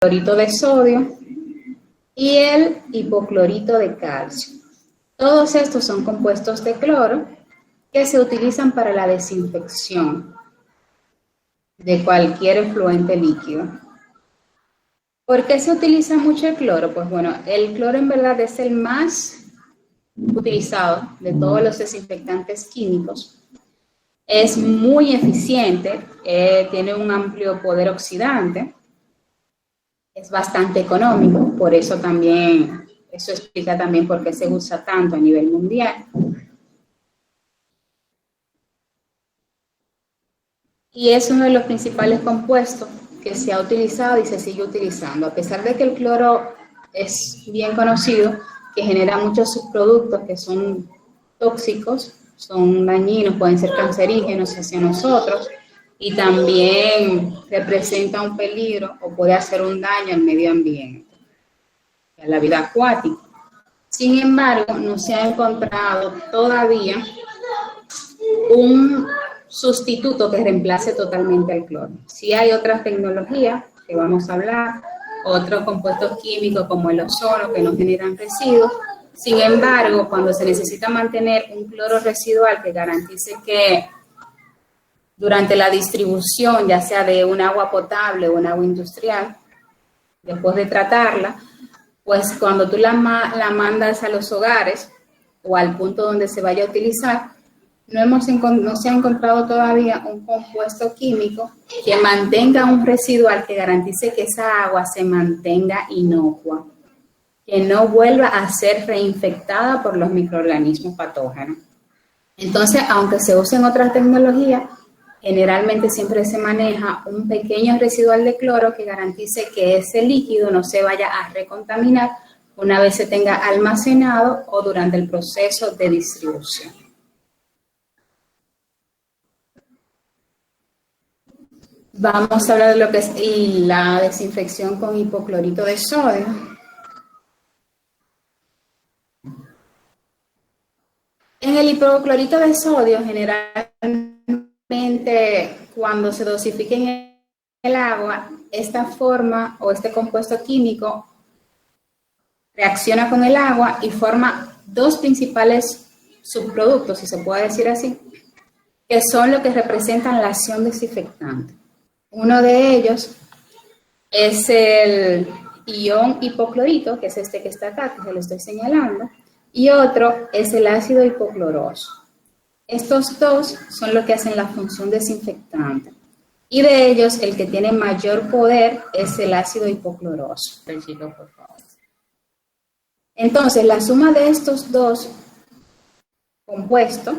clorito de sodio y el hipoclorito de calcio. Todos estos son compuestos de cloro que se utilizan para la desinfección de cualquier efluente líquido. ¿Por qué se utiliza mucho el cloro? Pues bueno, el cloro en verdad es el más utilizado de todos los desinfectantes químicos. Es muy eficiente, tiene un amplio poder oxidante, es bastante económico, por eso también, eso explica también por qué se usa tanto a nivel mundial. Y es uno de los principales compuestos que se ha utilizado y se sigue utilizando, a pesar de que el cloro es bien conocido, que genera muchos subproductos que son tóxicos, son dañinos, pueden ser cancerígenos hacia nosotros y también representa un peligro o puede hacer un daño al medio ambiente, a la vida acuática. Sin embargo, no se ha encontrado todavía un sustituto que reemplace totalmente el cloro. Sí hay otras tecnologías que vamos a hablar, otros compuestos químicos como el ozono que no generan residuos. Sin embargo, cuando se necesita mantener un cloro residual que garantice que durante la distribución, ya sea de un agua potable o un agua industrial, después de tratarla, pues cuando tú la mandas a los hogares o al punto donde se vaya a utilizar, no se ha encontrado todavía un compuesto químico que mantenga un residual que garantice que esa agua se mantenga inocua, que no vuelva a ser reinfectada por los microorganismos patógenos. Entonces, aunque se usen otras tecnologías, generalmente siempre se maneja un pequeño residual de cloro que garantice que ese líquido no se vaya a recontaminar una vez se tenga almacenado o durante el proceso de distribución. Vamos a hablar de lo que es la desinfección con hipoclorito de sodio. En el hipoclorito de sodio, generalmente cuando se dosifica en el agua, esta forma o este compuesto químico reacciona con el agua y forma dos principales subproductos, si se puede decir así, que son lo que representan la acción desinfectante. Uno de ellos es el ion hipoclorito, que es este que está acá, que se lo estoy señalando, y otro es el ácido hipocloroso. Estos dos son lo que hacen la función desinfectante. Y de ellos, el que tiene mayor poder es el ácido hipocloroso. Regilo, por favor. Entonces, la suma de estos dos compuestos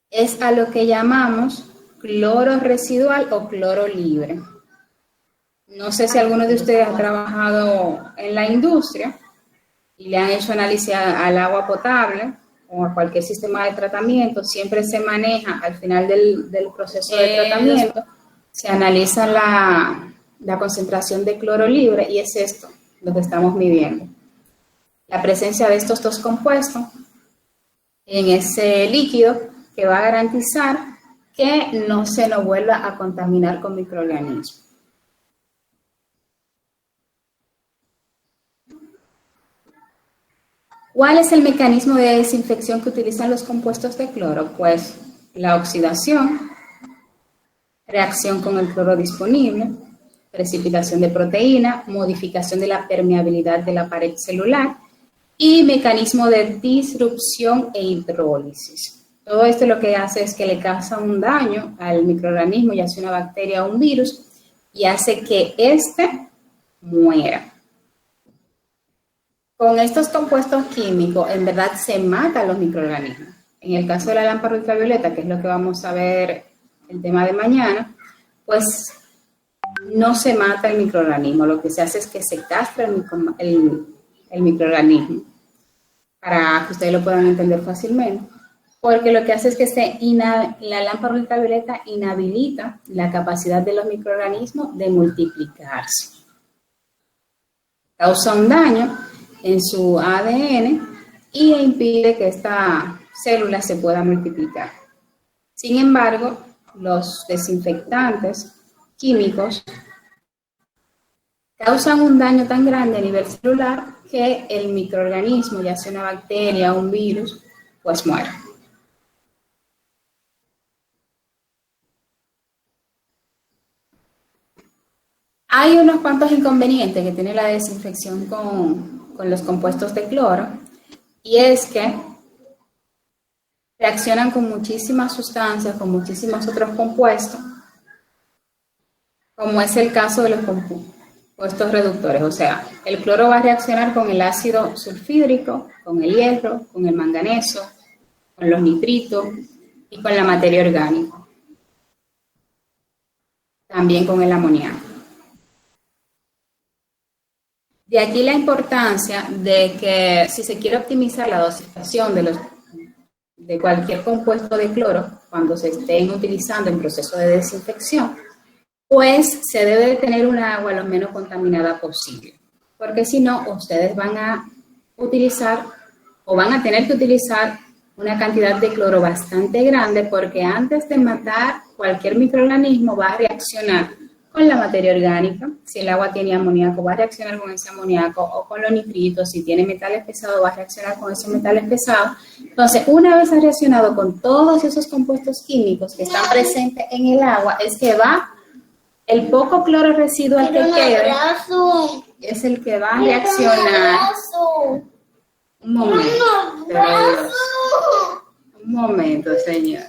es a lo que llamamos cloro residual o cloro libre. No sé si alguno de ustedes ha trabajado en la industria y le han hecho análisis al agua potable o a cualquier sistema de tratamiento. Siempre se maneja al final del proceso de tratamiento, se analiza la concentración de cloro libre y es esto lo que estamos midiendo. La presencia de estos dos compuestos en ese líquido que va a garantizar que no se nos vuelva a contaminar con microorganismos. ¿Cuál es el mecanismo de desinfección que utilizan los compuestos de cloro? Pues la oxidación, reacción con el cloro disponible, precipitación de proteína, modificación de la permeabilidad de la pared celular y mecanismo de disrupción e hidrólisis. Todo esto lo que hace es que le causa un daño al microorganismo, ya sea una bacteria o un virus, y hace que éste muera. Con estos compuestos químicos, en verdad se matan los microorganismos. En el caso de la lámpara ultravioleta, que es lo que vamos a ver el tema de mañana, pues no se mata el microorganismo. Lo que se hace es que se castra el microorganismo, para que ustedes lo puedan entender fácilmente. Porque lo que hace es que la lámpara ultravioleta inhabilita la capacidad de los microorganismos de multiplicarse. Causa un daño en su ADN y impide que esta célula se pueda multiplicar. Sin embargo, los desinfectantes químicos causan un daño tan grande a nivel celular que el microorganismo, ya sea una bacteria o un virus, pues muere. Hay unos cuantos inconvenientes que tiene la desinfección con los compuestos de cloro, y es que reaccionan con muchísimas sustancias, con muchísimos otros compuestos, como es el caso de los compuestos reductores. O sea, el cloro va a reaccionar con el ácido sulfídrico, con el hierro, con el manganeso, con los nitritos y con la materia orgánica, también con el amoníaco. De aquí la importancia de que si se quiere optimizar la dosificación de cualquier compuesto de cloro cuando se estén utilizando en proceso de desinfección, pues se debe de tener un agua lo menos contaminada posible, porque si no, ustedes van a utilizar o van a tener que utilizar una cantidad de cloro bastante grande, porque antes de matar cualquier microorganismo va a reaccionar con la materia orgánica. Si el agua tiene amoníaco, va a reaccionar con ese amoníaco, o con los nitritos. Si tiene metales pesados, va a reaccionar con esos metales pesados. Entonces, una vez ha reaccionado con todos esos compuestos químicos que están presentes en el agua, es que va el poco cloro residual que quede, es el que va a reaccionar. Un momento, un momento, señor.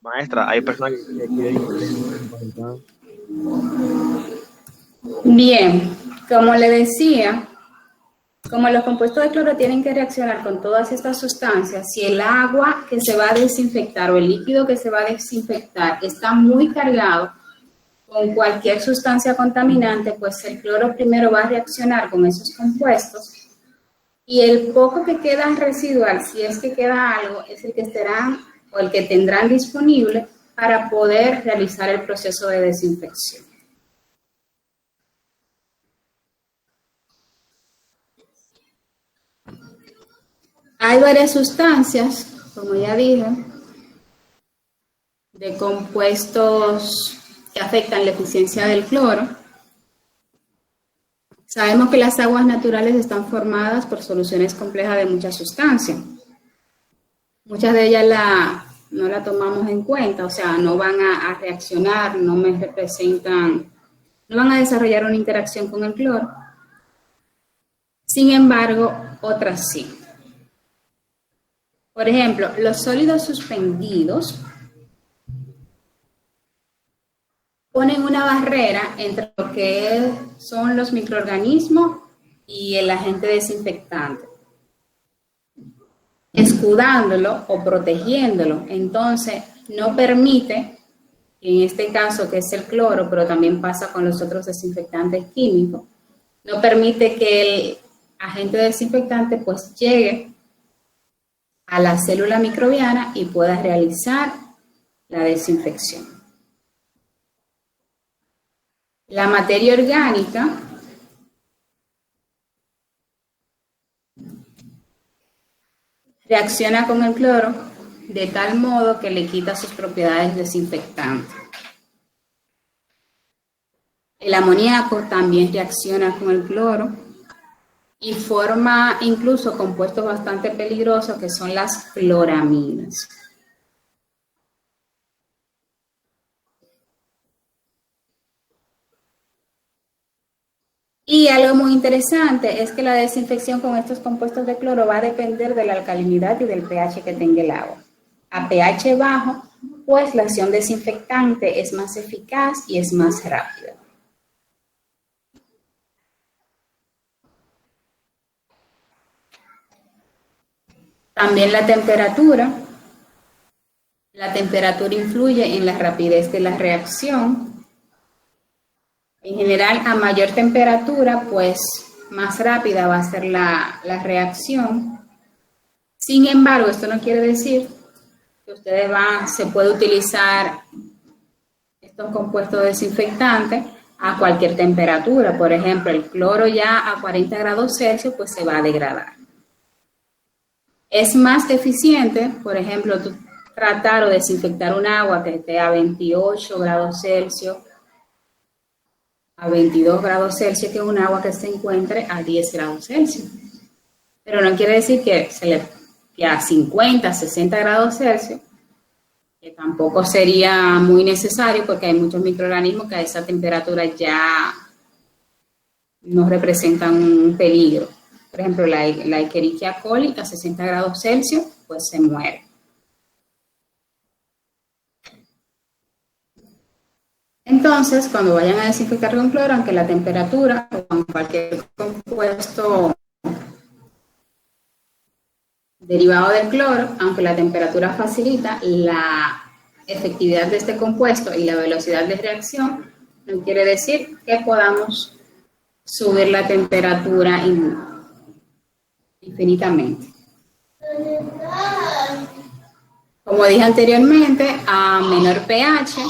Maestra, hay personas que quieren... Bien, como le decía, como los compuestos de cloro tienen que reaccionar con todas estas sustancias, si el agua que se va a desinfectar o el líquido que se va a desinfectar está muy cargado con cualquier sustancia contaminante, pues el cloro primero va a reaccionar con esos compuestos, y el poco que queda residual, si es que queda algo, es el que estarán o el que tendrán disponible para poder realizar el proceso de desinfección. Hay varias sustancias, como ya dije, de compuestos que afectan la eficiencia del cloro. Sabemos que las aguas naturales están formadas por soluciones complejas de muchas sustancias. Muchas de ellas no la tomamos en cuenta, o sea, no van a reaccionar, no me representan, no van a desarrollar una interacción con el cloro. Sin embargo, otras sí. Por ejemplo, los sólidos suspendidos ponen una barrera entre lo que son los microorganismos y el agente desinfectante, escudándolo o protegiéndolo. Entonces, no permite, en este caso que es el cloro, pero también pasa con los otros desinfectantes químicos, no permite que el agente desinfectante pues llegue a la célula microbiana y pueda realizar la desinfección. La materia orgánica reacciona con el cloro de tal modo que le quita sus propiedades desinfectantes. El amoníaco también reacciona con el cloro y forma incluso compuestos bastante peligrosos que son las cloraminas. Y algo muy interesante es que la desinfección con estos compuestos de cloro va a depender de la alcalinidad y del pH que tenga el agua. A pH bajo, pues la acción desinfectante es más eficaz y es más rápida. También la temperatura. La temperatura influye en la rapidez de la reacción. En general, a mayor temperatura, pues más rápida va a ser la reacción. Sin embargo, esto no quiere decir que se puede utilizar estos compuestos desinfectantes a cualquier temperatura. Por ejemplo, el cloro ya a 40 grados Celsius, pues se va a degradar. Es más eficiente, por ejemplo, tú tratar o desinfectar un agua que esté a 28 grados Celsius, a 22 grados Celsius, que un agua que se encuentre a 10 grados Celsius. Pero no quiere decir que a 50, 60 grados Celsius, que tampoco sería muy necesario porque hay muchos microorganismos que a esa temperatura ya no representan un peligro. Por ejemplo, la Escherichia coli a 60 grados Celsius, pues se muere. Entonces, cuando vayan a desinfectar con cloro, aunque la temperatura o con cualquier compuesto derivado del cloro, aunque la temperatura facilita la efectividad de este compuesto y la velocidad de reacción, no quiere decir que podamos subir la temperatura infinitamente. Como dije anteriormente, a menor pH,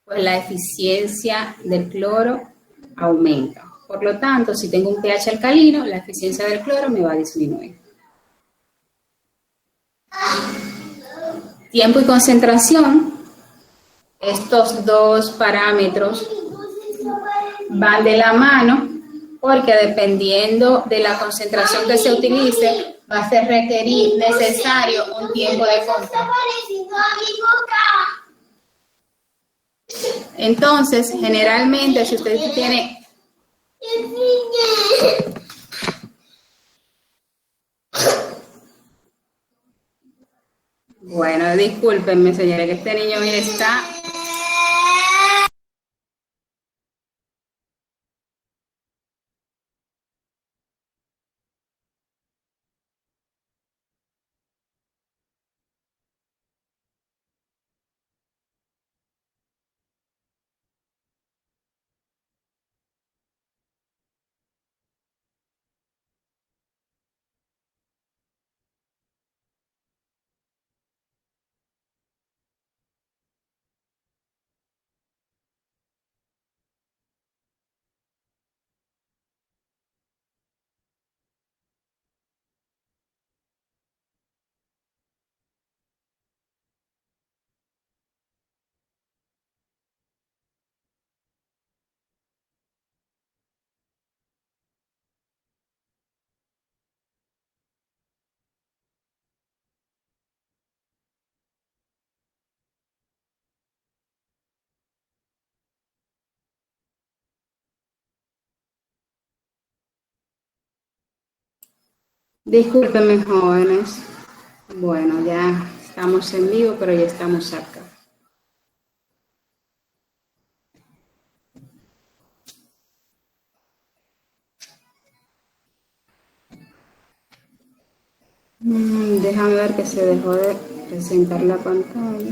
pues la eficiencia del cloro aumenta. Por lo tanto, si tengo un pH alcalino, la eficiencia del cloro me va a disminuir. Tiempo y concentración, estos dos parámetros van de la mano porque dependiendo de la concentración que se utilice, va a ser necesario un tiempo de contacto. Entonces, generalmente, si usted tiene... Bueno, discúlpenme, señora, que este niño mire, está... Discúlpenme, jóvenes. Bueno, ya estamos en vivo, pero ya estamos acá. Déjame ver que se dejó de presentar la pantalla.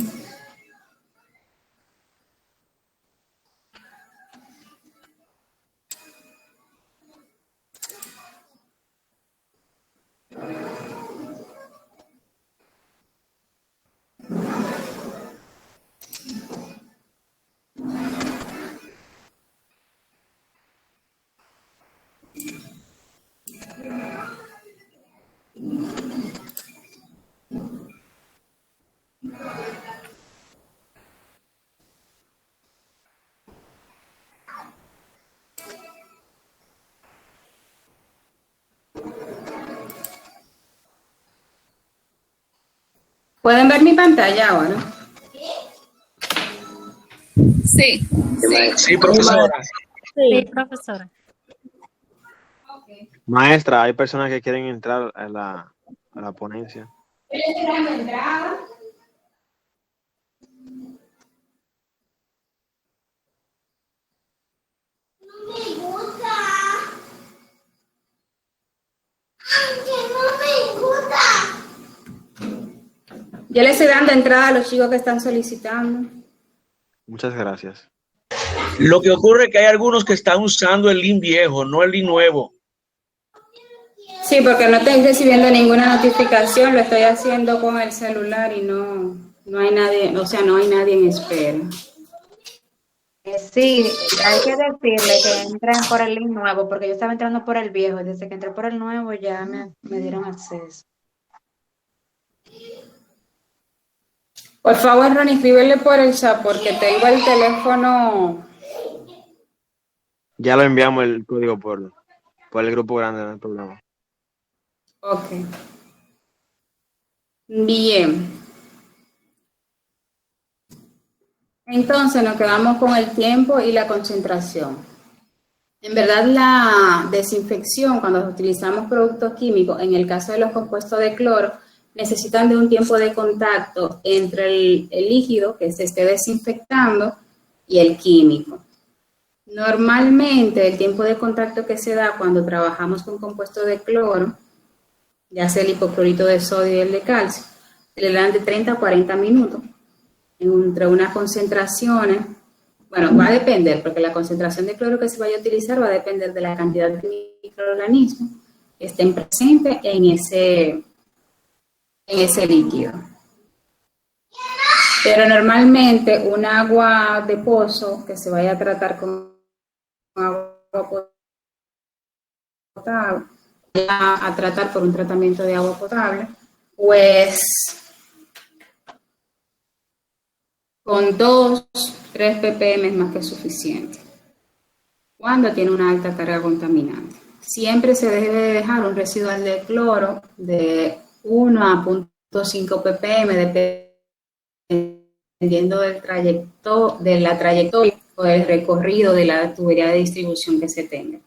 ¿Pueden ver mi pantalla ahora? Sí. Sí, profesora. Sí, profesora. Maestra, hay personas que quieren entrar a la ponencia. Yo le estoy dando entrada a los chicos que están solicitando. Muchas gracias. Lo que ocurre es que hay algunos que están usando el link viejo, no el link nuevo. Sí, porque no estoy recibiendo ninguna notificación, lo estoy haciendo con el celular y no hay nadie, o sea, no hay nadie en espera. Sí, hay que decirle que entren por el link nuevo, porque yo estaba entrando por el viejo, y desde que entré por el nuevo ya me dieron acceso. Por favor, Ronnie, escríbele por el chat porque tengo el teléfono. Ya lo enviamos el código por el grupo grande, no hay problema. Ok. Bien. Entonces nos quedamos con el tiempo y la concentración. En verdad, la desinfección, cuando utilizamos productos químicos, en el caso de los compuestos de cloro, necesitan de un tiempo de contacto entre el líquido que se esté desinfectando y el químico. Normalmente, el tiempo de contacto que se da cuando trabajamos con compuestos de cloro, ya sea el hipoclorito de sodio y el de calcio, se le dan de 30 a 40 minutos entre unas concentraciones. Bueno, va a depender, porque la concentración de cloro que se vaya a utilizar va a depender de la cantidad de microorganismos que estén presentes en ese líquido. Pero normalmente un agua de pozo que se vaya a tratar con agua potable, a tratar por un tratamiento de agua potable, pues con 2-3 ppm es más que suficiente cuando tiene una alta carga contaminante. Siempre se debe dejar un residual de cloro de 1 a 0.5 ppm dependiendo de la trayectoria o del recorrido de la tubería de distribución que se tenga.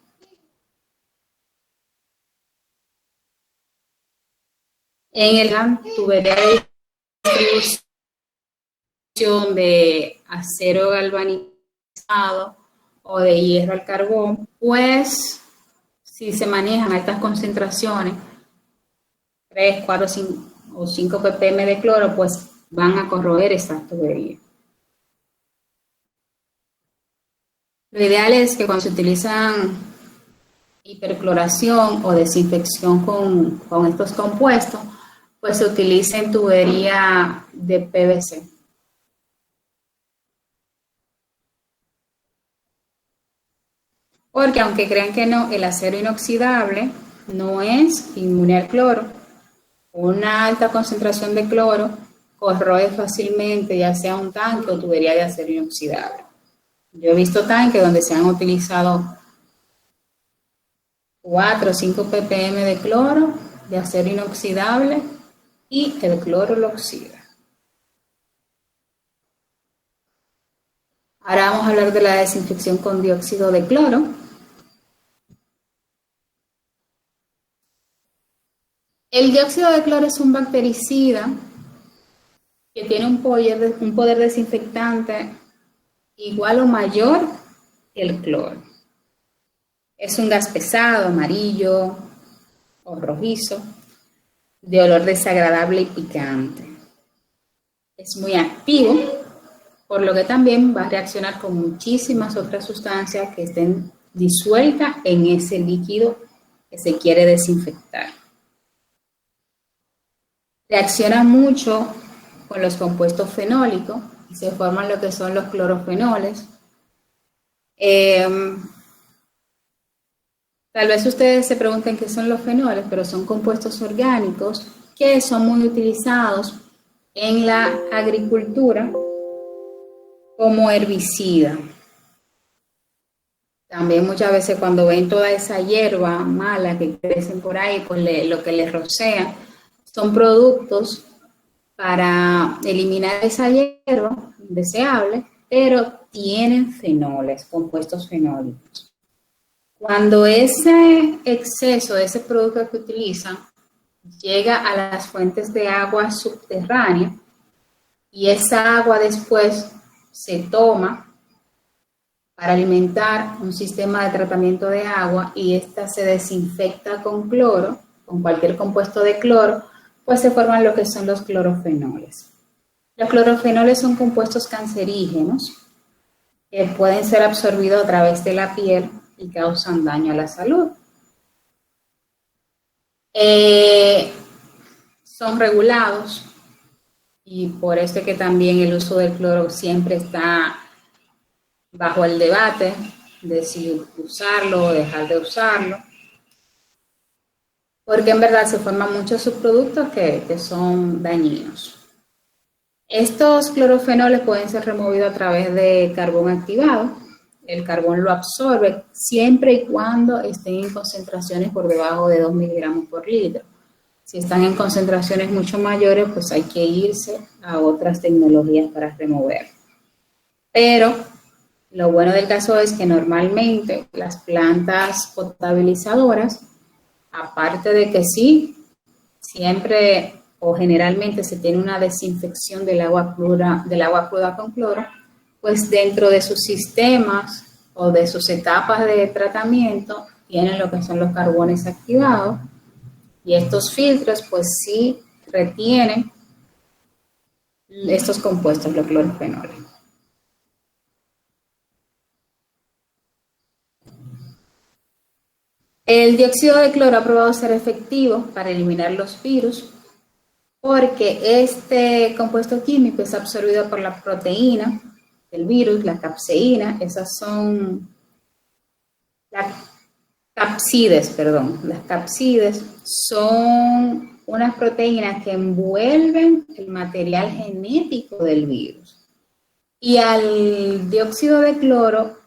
En el tubería de distribución de acero galvanizado o de hierro al carbón, pues si se manejan altas concentraciones, 3, 4, 5 o 5 ppm de cloro, pues van a corroer esas tuberías. Lo ideal es que cuando se utilizan hipercloración o desinfección con estos compuestos, pues se utilicen tubería de PVC. Porque aunque crean que no, el acero inoxidable no es inmune al cloro. Una alta concentración de cloro corroe fácilmente, ya sea un tanque o tubería de acero inoxidable. Yo he visto tanques donde se han utilizado 4 o 5 ppm de cloro de acero inoxidable y el cloro lo oxida. Ahora vamos a hablar de la desinfección con dióxido de cloro. El dióxido de cloro es un bactericida que tiene un poder desinfectante igual o mayor que el cloro. Es un gas pesado, amarillo o rojizo, de olor desagradable y picante. Es muy activo, por lo que también va a reaccionar con muchísimas otras sustancias que estén disueltas en ese líquido que se quiere desinfectar. Reacciona mucho con los compuestos fenólicos y se forman lo que son los clorofenoles. Tal vez ustedes se pregunten qué son los fenoles, pero son compuestos orgánicos que son muy utilizados en la agricultura como herbicida. También muchas veces cuando ven toda esa hierba mala que crecen por ahí, pues lo que les rocea son productos para eliminar esa hierba indeseable, pero tienen fenoles, compuestos fenólicos. Cuando ese exceso de ese producto que utilizan llega a las fuentes de agua subterránea y esa agua después se toma para alimentar un sistema de tratamiento de agua y esta se desinfecta con cloro, con cualquier compuesto de cloro, pues se forman lo que son los clorofenoles. Los clorofenoles son compuestos cancerígenos que pueden ser absorbidos a través de la piel y causan daño a la salud. Son regulados y por eso es que también el uso del cloro siempre está bajo el debate de si usarlo o dejar de usarlo, porque en verdad se forman muchos subproductos que son dañinos. Estos clorofenoles pueden ser removidos a través de carbón activado. El carbón lo absorbe siempre y cuando estén en concentraciones por debajo de 2 miligramos por litro. Si están en concentraciones mucho mayores, pues hay que irse a otras tecnologías para remover. Pero lo bueno del caso es que normalmente las plantas potabilizadoras, aparte de que sí, siempre o generalmente se tiene una desinfección del agua cruda con cloro, pues dentro de sus sistemas o de sus etapas de tratamiento tienen lo que son los carbones activados y estos filtros pues sí retienen estos compuestos, los clorofenoles. El dióxido de cloro ha probado ser efectivo para eliminar los virus porque este compuesto químico es absorbido por la proteína del virus, la capseína. Esas son las capsides, Las capsides son unas proteínas que envuelven el material genético del virus. Y al dióxido de cloro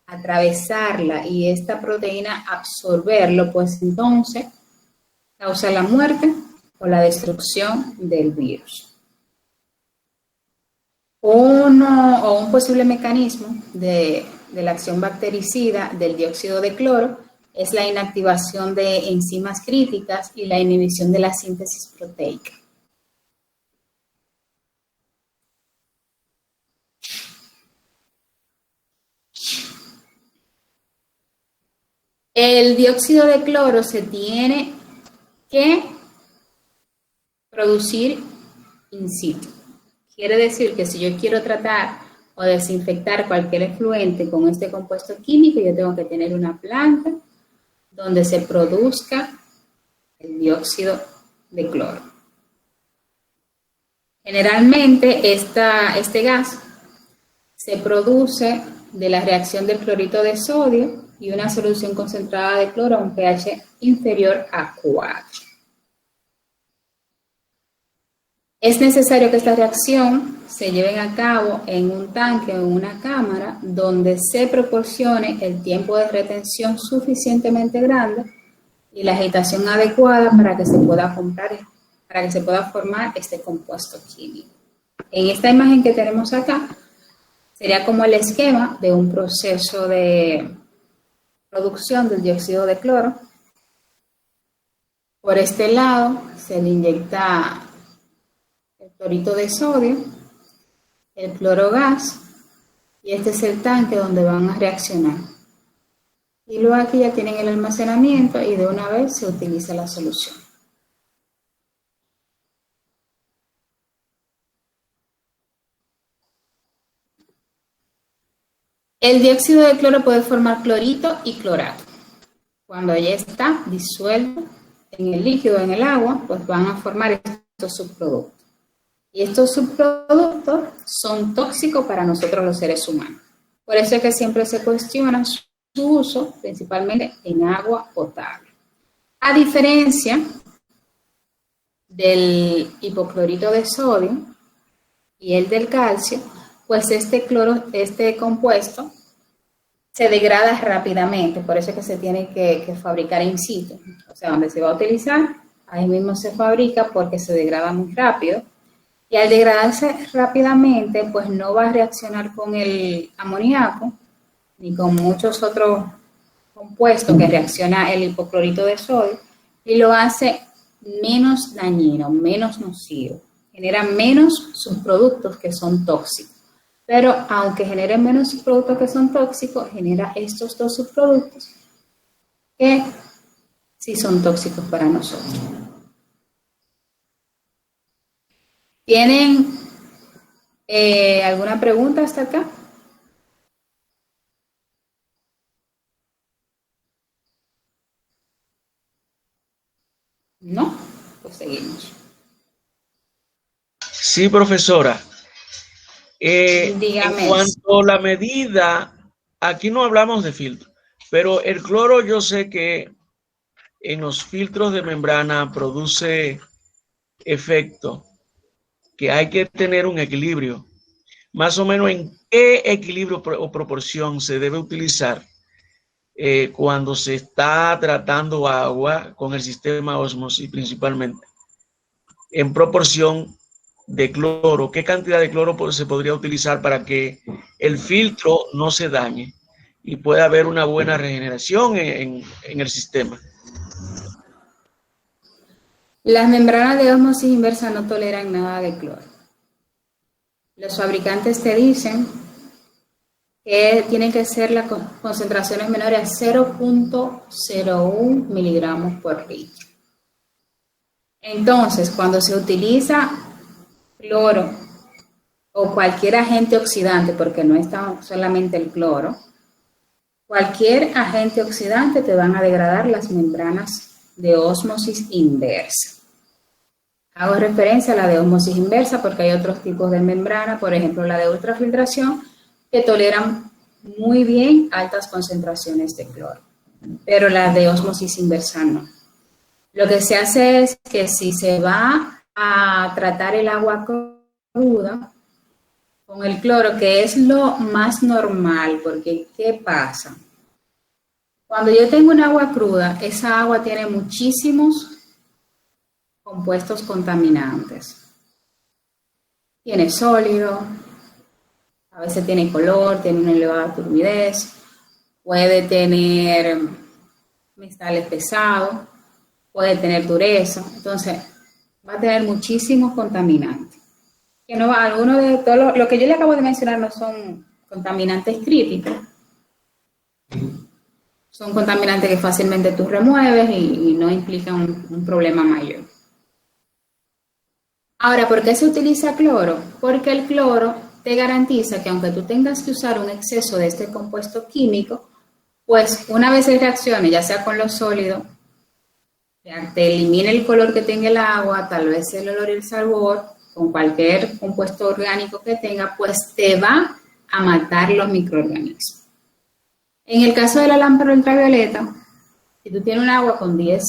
atravesarla y esta proteína absorberlo, pues entonces causa la muerte o la destrucción del virus. Un posible mecanismo de la acción bactericida del dióxido de cloro es la inactivación de enzimas críticas y la inhibición de la síntesis proteica. El dióxido de cloro se tiene que producir in situ. Quiere decir que si yo quiero tratar o desinfectar cualquier efluente con este compuesto químico, yo tengo que tener una planta donde se produzca el dióxido de cloro. Generalmente este gas se produce de la reacción del clorito de sodio y una solución concentrada de cloro a un pH inferior a 4. Es necesario que esta reacción se lleve a cabo en un tanque o en una cámara donde se proporcione el tiempo de retención suficientemente grande y la agitación adecuada para que se pueda formar este compuesto químico. En esta imagen que tenemos acá sería como el esquema de un proceso de producción del dióxido de cloro. Por este lado se le inyecta el clorito de sodio, el clorogas, y este es el tanque donde van a reaccionar. Y luego aquí ya tienen el almacenamiento y de una vez se utiliza la solución. El dióxido de cloro puede formar clorito y clorato. Cuando ya está disuelto en el líquido, en el agua, pues van a formar estos subproductos. Y estos subproductos son tóxicos para nosotros los seres humanos. Por eso es que siempre se cuestiona su uso, principalmente en agua potable. A diferencia del hipoclorito de sodio y el del calcio, pues este compuesto se degrada rápidamente, por eso es que se tiene que fabricar in situ. O sea, donde se va a utilizar, ahí mismo se fabrica porque se degrada muy rápido. Y al degradarse rápidamente, pues no va a reaccionar con el amoníaco ni con muchos otros compuesto que reacciona el hipoclorito de sodio y lo hace menos dañino, menos nocivo. Genera menos subproductos que son tóxicos. Pero aunque genere menos subproductos que son tóxicos, genera estos dos subproductos que sí son tóxicos para nosotros. ¿Tienen alguna pregunta hasta acá? ¿No? Pues seguimos. Sí, profesora. Dígame. En cuanto a la medida, aquí no hablamos de filtro, pero el cloro yo sé que en los filtros de membrana produce efecto, que hay que tener un equilibrio. Más o menos en qué equilibrio o proporción se debe utilizar cuando se está tratando agua con el sistema ósmosis principalmente, en proporción de cloro. ¿Qué cantidad de cloro se podría utilizar para que el filtro no se dañe y pueda haber una buena regeneración en el sistema? Las membranas de ósmosis inversa no toleran nada de cloro. Los fabricantes te dicen que tienen que ser las concentraciones menores a 0.01 miligramos por litro. Entonces, cuando se utiliza cloro o cualquier agente oxidante, porque no está solamente el cloro, cualquier agente oxidante te van a degradar las membranas de ósmosis inversa. Hago referencia a la de ósmosis inversa porque hay otros tipos de membrana, por ejemplo la de ultrafiltración, que toleran muy bien altas concentraciones de cloro, pero la de ósmosis inversa no. Lo que se hace es que si se va a tratar el agua cruda con el cloro, que es lo más normal, porque ¿qué pasa? Cuando yo tengo un agua cruda, esa agua tiene muchísimos compuestos contaminantes. Tiene sólido, a veces tiene color, tiene una elevada turbidez, puede tener metales pesados, puede tener dureza, entonces va a tener muchísimos contaminantes. Que no, algunos de todos lo que yo le acabo de mencionar no son contaminantes críticos, son contaminantes que fácilmente tú remueves y no implican un problema mayor. Ahora, ¿por qué se utiliza cloro? Porque el cloro te garantiza que aunque tú tengas que usar un exceso de este compuesto químico, pues una vez se reaccione, ya sea con lo sólido, te elimina el color que tenga el agua, tal vez el olor y el sabor, con cualquier compuesto orgánico que tenga, pues te va a matar los microorganismos. En el caso de la lámpara ultravioleta, si tú tienes un agua con 10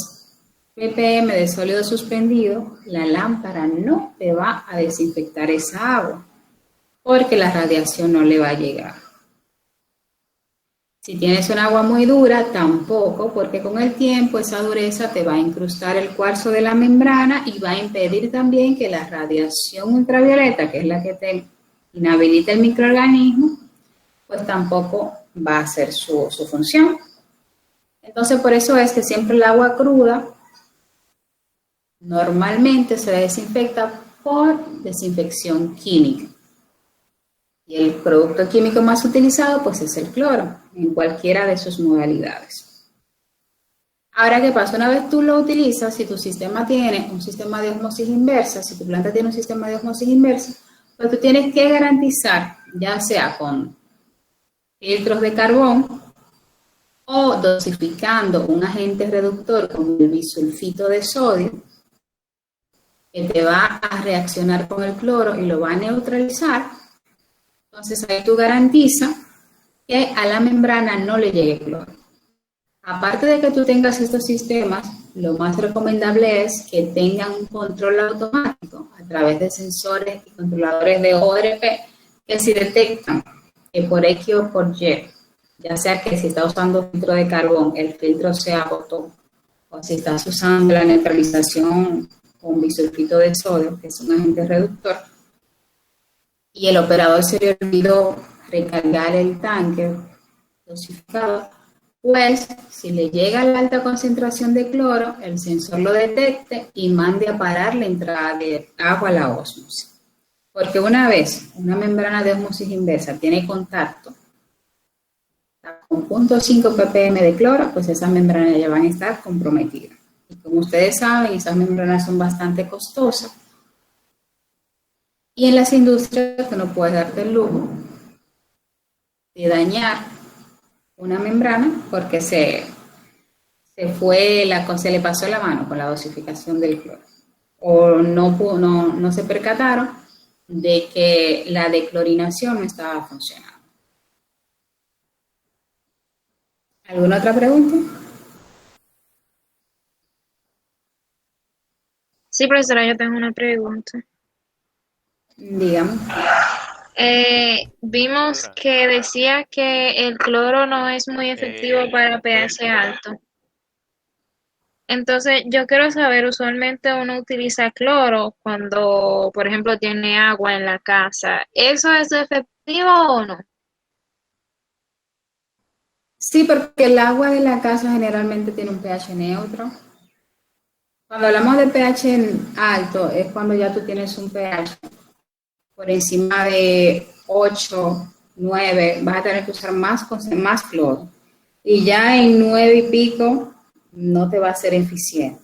ppm de sólido suspendido, la lámpara no te va a desinfectar esa agua, porque la radiación no le va a llegar. Si tienes un agua muy dura, tampoco, porque con el tiempo esa dureza te va a incrustar el cuarzo de la membrana y va a impedir también que la radiación ultravioleta, que es la que te inhabilita el microorganismo, pues tampoco va a hacer su función. Entonces, por eso es que siempre el agua cruda normalmente se desinfecta por desinfección química. Y el producto químico más utilizado pues es el cloro, en cualquiera de sus modalidades. Ahora, ¿qué pasa? Una vez tú lo utilizas, si tu sistema tiene un sistema de ósmosis inversa, si tu planta tiene un sistema de ósmosis inversa, pues tú tienes que garantizar, ya sea con filtros de carbón o dosificando un agente reductor como el bisulfito de sodio, que te va a reaccionar con el cloro y lo va a neutralizar. Entonces ahí tú garantizas que a la membrana no le llegue cloro. Aparte de que tú tengas estos sistemas, lo más recomendable es que tengan un control automático a través de sensores y controladores de ORP que si detectan que por X o por Y, ya sea que si estás usando filtro de carbón, el filtro se agotó, o si estás usando la neutralización con bisulfito de sodio, que es un agente reductor, y el operador se le olvidó recargar el tanque dosificado, Pues, si le llega la alta concentración de cloro, el sensor lo detecte y mande a parar la entrada de agua a la ósmosis. Porque una vez una membrana de ósmosis inversa tiene contacto con 0.5 ppm de cloro, pues esas membranas ya van a estar comprometidas. Y como ustedes saben, esas membranas son bastante costosas. Y en las industrias tú no puedes darte el lujo de dañar una membrana porque se le pasó la mano con la dosificación del cloro. O no se percataron de que la declorinación no estaba funcionando. ¿Alguna otra pregunta? Sí, profesora, yo tengo una pregunta. Dígame. Vimos que decía que el cloro no es muy efectivo para pH alto. Entonces, yo quiero saber, usualmente uno utiliza cloro cuando, por ejemplo, tiene agua en la casa. ¿Eso es efectivo o no? Sí, porque el agua de la casa generalmente tiene un pH neutro. Cuando hablamos de pH alto, es cuando ya tú tienes un pH por encima de 8, 9, vas a tener que usar más cloro. Y ya en 9 y pico no te va a ser eficiente.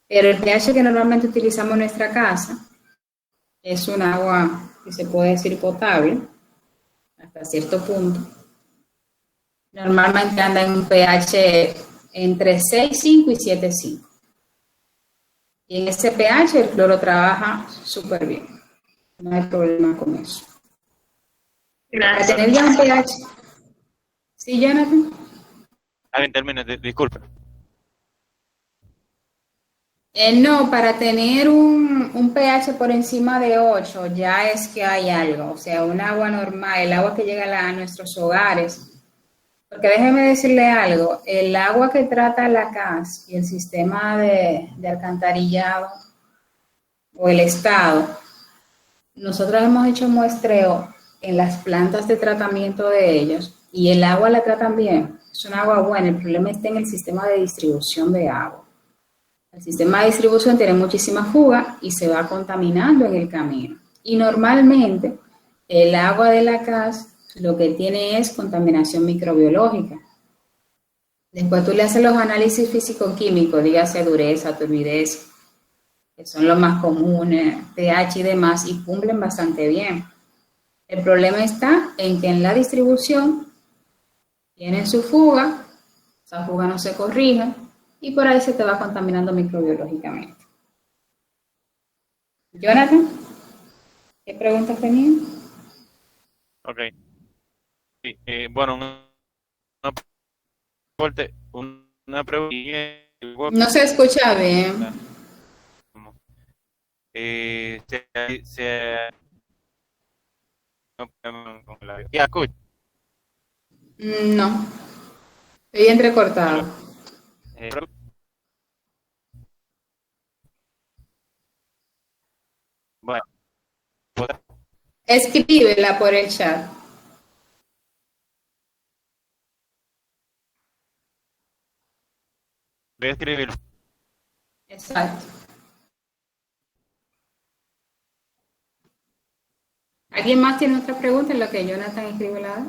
Pero el pH que normalmente utilizamos en nuestra casa es un agua que se puede decir potable hasta cierto punto. Normalmente anda en un pH entre 6,5 y 7,5. Y en ese pH el cloro trabaja súper bien. No hay problema con eso. Para tener ya un pH. ¿Sí, Jonathan? En términos de, disculpe. No, para tener un pH por encima de 8 ya es que hay algo. O sea, un agua normal, el agua que llega a nuestros hogares. Porque déjeme decirle algo, el agua que trata la CAS y el sistema de alcantarillado o el Estado, nosotros hemos hecho muestreo en las plantas de tratamiento de ellos y el agua la tratan bien, es un agua buena, el problema está en el sistema de distribución de agua. El sistema de distribución tiene muchísima fuga y se va contaminando en el camino. Y normalmente el agua de la CAS lo que tiene es contaminación microbiológica. Después tú le haces los análisis físico-químicos, dígase dureza, turbidez, que son los más comunes, pH y demás, y cumplen bastante bien. El problema está en que en la distribución tienen su fuga, esa fuga no se corrige, y por ahí se te va contaminando microbiológicamente. Jonathan, ¿qué preguntas tenías? Ok. Sí, bueno, una pregunta. No se escucha bien. Ya, escucha. No, estoy entrecortado. Bueno, Escríbela por el chat. voy a escribir. Exacto. ¿Alguien más tiene otra pregunta en lo que Jonathan escribe la?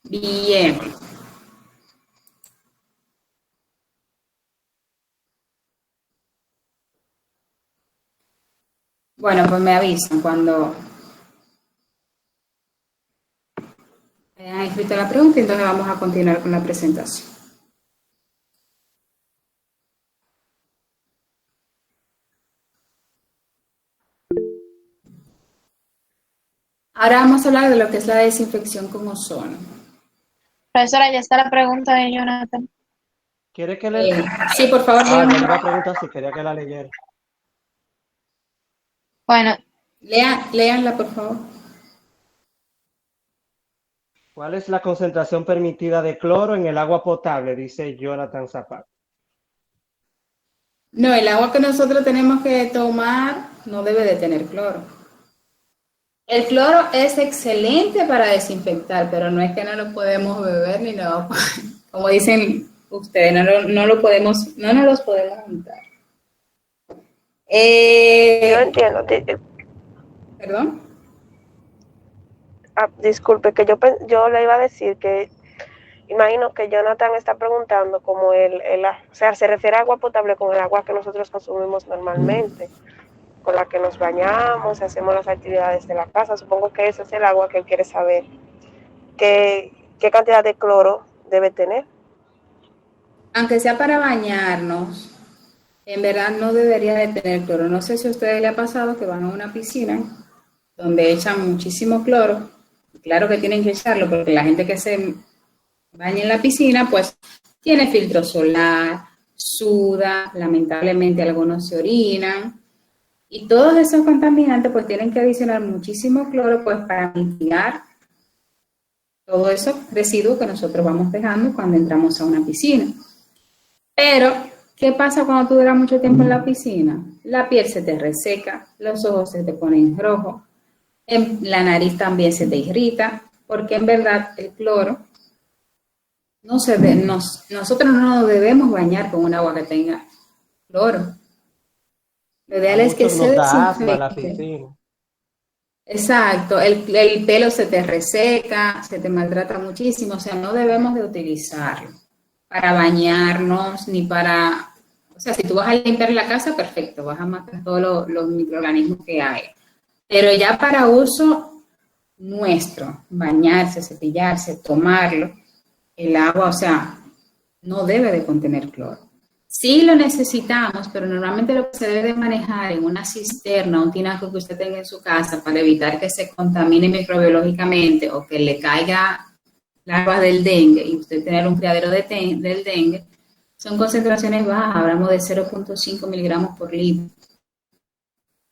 Bien. Bueno, pues me avisan cuando hayan escrito la pregunta y entonces vamos a continuar con la presentación. Ahora vamos a hablar de lo que es la desinfección con ozono. Profesora, ya está la pregunta de Jonathan. ¿Quiere que le Sí, por favor, me dígame. iba a preguntar si quería que la leyera. Bueno, Léanla, por favor. ¿Cuál es la concentración permitida de cloro en el agua potable? Dice Jonathan Zapata. No, el agua que nosotros tenemos que tomar no debe de tener cloro. El cloro es excelente para desinfectar, pero no es que no lo podemos beber ni no, como dicen ustedes, no lo podemos, no nos los podemos juntar. Yo entiendo. ¿Perdón? Disculpe, que yo le iba a decir que imagino que Jonathan está preguntando como o sea, se refiere a agua potable con el agua que nosotros consumimos normalmente, con la que nos bañamos, hacemos las actividades de la casa. Supongo que ese es el agua que él quiere saber. ¿Qué cantidad de cloro debe tener? Aunque sea para bañarnos, en verdad no debería de tener cloro. No sé si a ustedes les ha pasado que van a una piscina donde echan muchísimo cloro. Claro que tienen que echarlo porque la gente que se baña en la piscina pues tiene filtro solar, suda, lamentablemente algunos se orinan. Y todos esos contaminantes pues tienen que adicionar muchísimo cloro pues para mitigar todo esos residuos que nosotros vamos dejando cuando entramos a una piscina. Pero, ¿qué pasa cuando tú duras mucho tiempo en la piscina? La piel se te reseca, los ojos se te ponen rojos, la nariz también se te irrita, porque en verdad el cloro no se ve, nosotros no nos debemos bañar con un agua que tenga cloro. Lo ideal es que se desinfecte. Exacto, el pelo se te reseca, se te maltrata muchísimo, o sea, no debemos de utilizarlo para bañarnos ni para, o sea, si tú vas a limpiar la casa, perfecto, vas a matar todos los microorganismos que hay. Pero ya para uso nuestro, bañarse, cepillarse, tomarlo, el agua, o sea, no debe de contener cloro. Sí lo necesitamos, pero normalmente lo que se debe de manejar en una cisterna, un tinaco que usted tenga en su casa para evitar que se contamine microbiológicamente o que le caiga larvas del dengue y usted tener un criadero del dengue, son concentraciones bajas, hablamos de 0.5 miligramos por litro.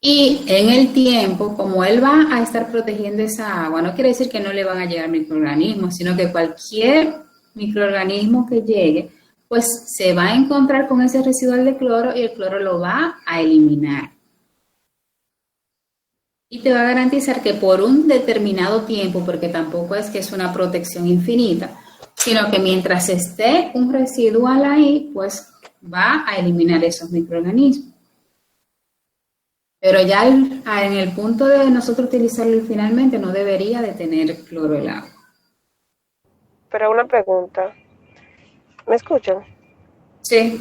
Y en el tiempo, como él va a estar protegiendo esa agua, no quiere decir que no le van a llegar microorganismos, sino que cualquier microorganismo que llegue, pues se va a encontrar con ese residual de cloro y el cloro lo va a eliminar. Y te va a garantizar que por un determinado tiempo, porque tampoco es que es una protección infinita, sino que mientras esté un residual ahí, pues va a eliminar esos microorganismos. Pero ya en el punto de nosotros utilizarlo finalmente no debería de tener cloro el agua. Pero una pregunta. ¿Me escuchan? Sí.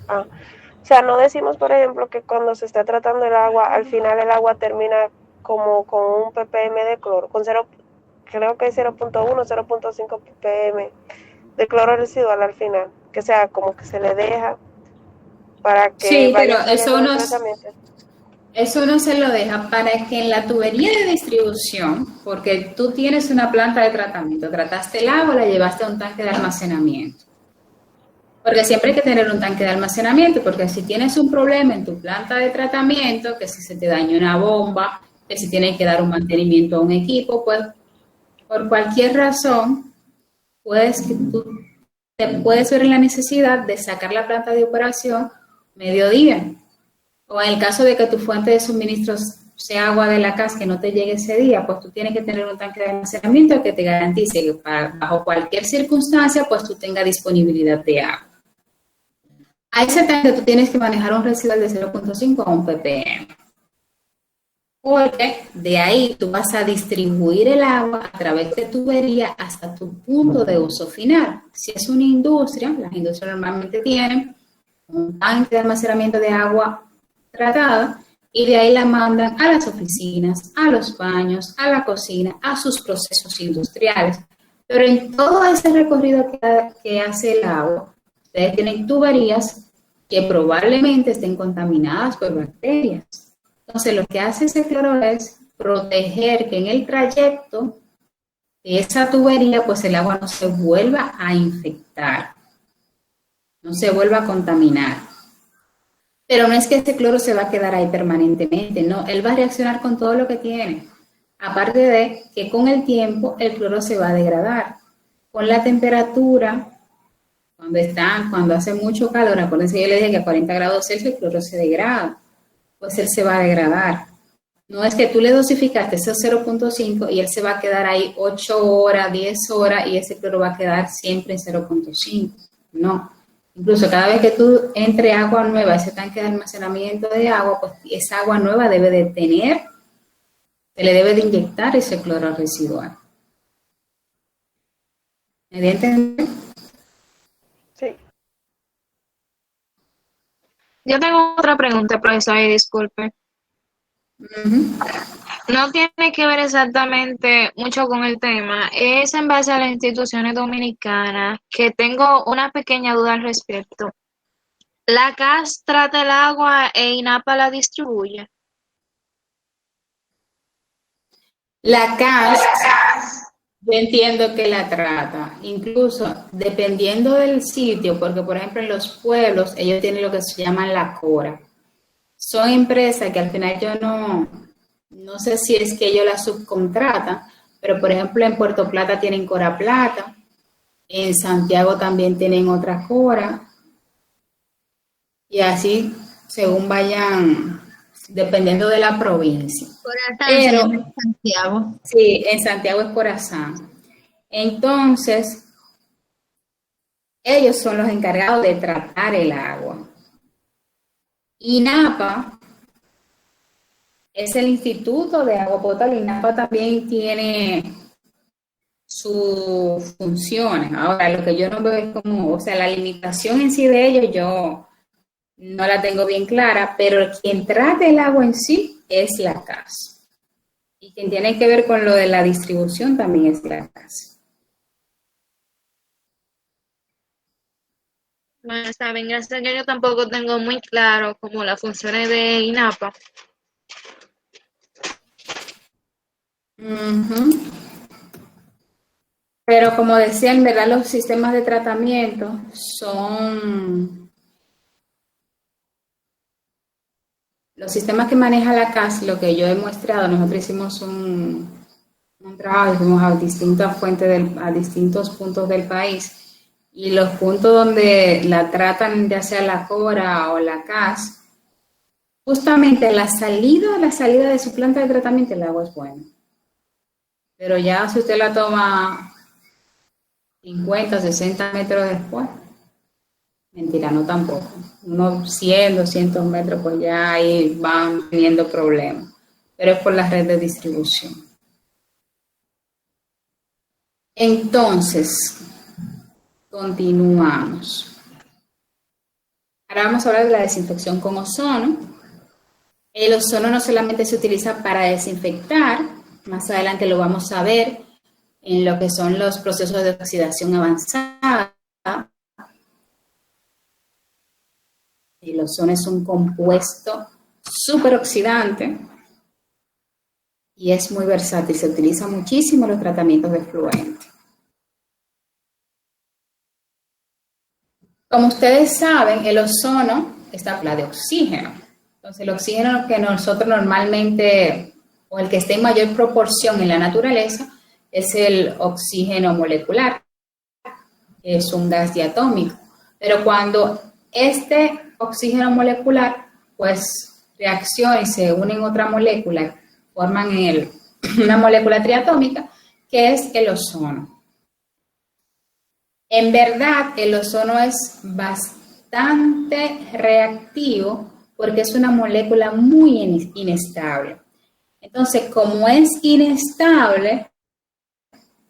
O sea, no decimos, por ejemplo, que cuando se está tratando el agua, al final el agua termina como con un ppm de cloro, con creo que 0.1, 0.5 ppm de cloro residual al final, que sea como que se le deja para que sí, vaya pero eso no se lo deja para que en la tubería de distribución, porque tú tienes una planta de tratamiento, trataste el agua, la llevaste a un tanque de almacenamiento. Porque siempre hay que tener un tanque de almacenamiento, porque si tienes un problema en tu planta de tratamiento, que si se te dañó una bomba, que si tienes que dar un mantenimiento a un equipo, pues por cualquier razón, tú te puedes ver en la necesidad de sacar la planta de operación mediodía. O en el caso de que tu fuente de suministros sea agua de la casa que no te llegue ese día, pues tú tienes que tener un tanque de almacenamiento que te garantice que bajo cualquier circunstancia, pues tú tengas disponibilidad de agua. A ese tanque tú tienes que manejar un residual de 0.5 a 1 ppm. Porque de ahí tú vas a distribuir el agua a través de tubería hasta tu punto de uso final. Si es una industria, las industrias normalmente tienen un tanque de almacenamiento de agua tratada y de ahí la mandan a las oficinas, a los baños, a la cocina, a sus procesos industriales. Pero en todo ese recorrido que hace el agua, ustedes tienen tuberías que probablemente estén contaminadas por bacterias. Entonces, lo que hace ese cloro es proteger que en el trayecto de esa tubería, pues el agua no se vuelva a infectar, no se vuelva a contaminar. Pero no es que este cloro se va a quedar ahí permanentemente, no, él va a reaccionar con todo lo que tiene. Aparte de que con el tiempo el cloro se va a degradar. Con la temperatura, cuando hace mucho calor, acuérdense yo le dije que a 40 grados Celsius el cloro se degrada, pues él se va a degradar. No es que tú le dosificaste esos 0.5 y él se va a quedar ahí 8 horas, 10 horas y ese cloro va a quedar siempre en 0.5. No. Incluso cada vez que tú entre agua nueva a ese tanque de almacenamiento de agua, pues esa agua nueva debe de tener, se le debe de inyectar ese cloro residual. ¿Me di a entender? Sí. Yo tengo otra pregunta, profesor, y disculpe. Ujú. No tiene que ver exactamente mucho con el tema. Es en base a las instituciones dominicanas que tengo una pequeña duda al respecto. ¿La CAS trata el agua e INAPA la distribuye? La CAS, yo entiendo que la trata, incluso dependiendo del sitio, porque por ejemplo en los pueblos ellos tienen lo que se llama la CORA. Son empresas que al final yo no sé si es que ellos la subcontratan, pero por ejemplo en Puerto Plata tienen Cora Plata, en Santiago también tienen otra Cora, y así según vayan, dependiendo de la provincia. Pero Santiago. sí, en Santiago es Corazán. Entonces, ellos son los encargados de tratar el agua. INAPA es el Instituto de Agua Potable. INAPA también tiene sus funciones. Ahora, lo que yo no veo es como, o sea, la limitación en sí de ellos yo no la tengo bien clara, pero quien trata el agua en sí es la CAS. Y quien tiene que ver con lo de la distribución también es la CAS. Bueno, está bien, gracias. Yo tampoco tengo muy claro como las funciones de INAPA. Ujú. Pero como decía, en verdad los sistemas de tratamiento son los sistemas que maneja la CAS, lo que yo he muestrado. Nosotros hicimos un trabajo, fuimos a distintas fuentes, a distintos puntos del país, y los puntos donde la tratan, ya sea la CORA o la CAS, justamente la salida de su planta de tratamiento, el agua es buena. Pero ya si usted la toma 50, 60 metros después, mentira, no tampoco. Unos 100, 200 metros, pues ya ahí van teniendo problemas. Pero es por la red de distribución. Entonces, continuamos. Ahora vamos a hablar de la desinfección con ozono. El ozono no solamente se utiliza para desinfectar, más adelante lo vamos a ver en lo que son los procesos de oxidación avanzada. El ozono es un compuesto superoxidante y es muy versátil, se utiliza muchísimo en los tratamientos de efluentes. Como ustedes saben, el ozono está habla de oxígeno. Entonces, el oxígeno que nosotros normalmente, o el que está en mayor proporción en la naturaleza, es el oxígeno molecular, que es un gas diatómico. Pero cuando este oxígeno molecular, pues, reacciona y se une en otra molécula, forman una molécula triatómica, que es el ozono. En verdad, el ozono es bastante reactivo porque es una molécula muy inestable. Entonces, como es inestable,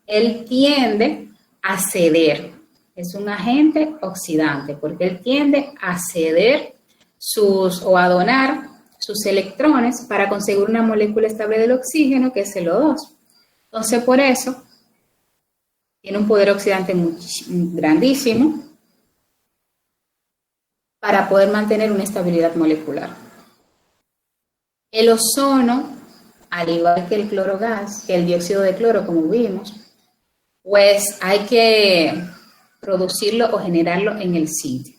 él tiende a ceder. Es un agente oxidante porque él tiende a ceder o a donar sus electrones para conseguir una molécula estable del oxígeno, que es el O2. Entonces, por eso, tiene un poder oxidante grandísimo para poder mantener una estabilidad molecular. El ozono, al igual que el clorogas, que el dióxido de cloro, como vimos, pues hay que producirlo o generarlo en el sitio.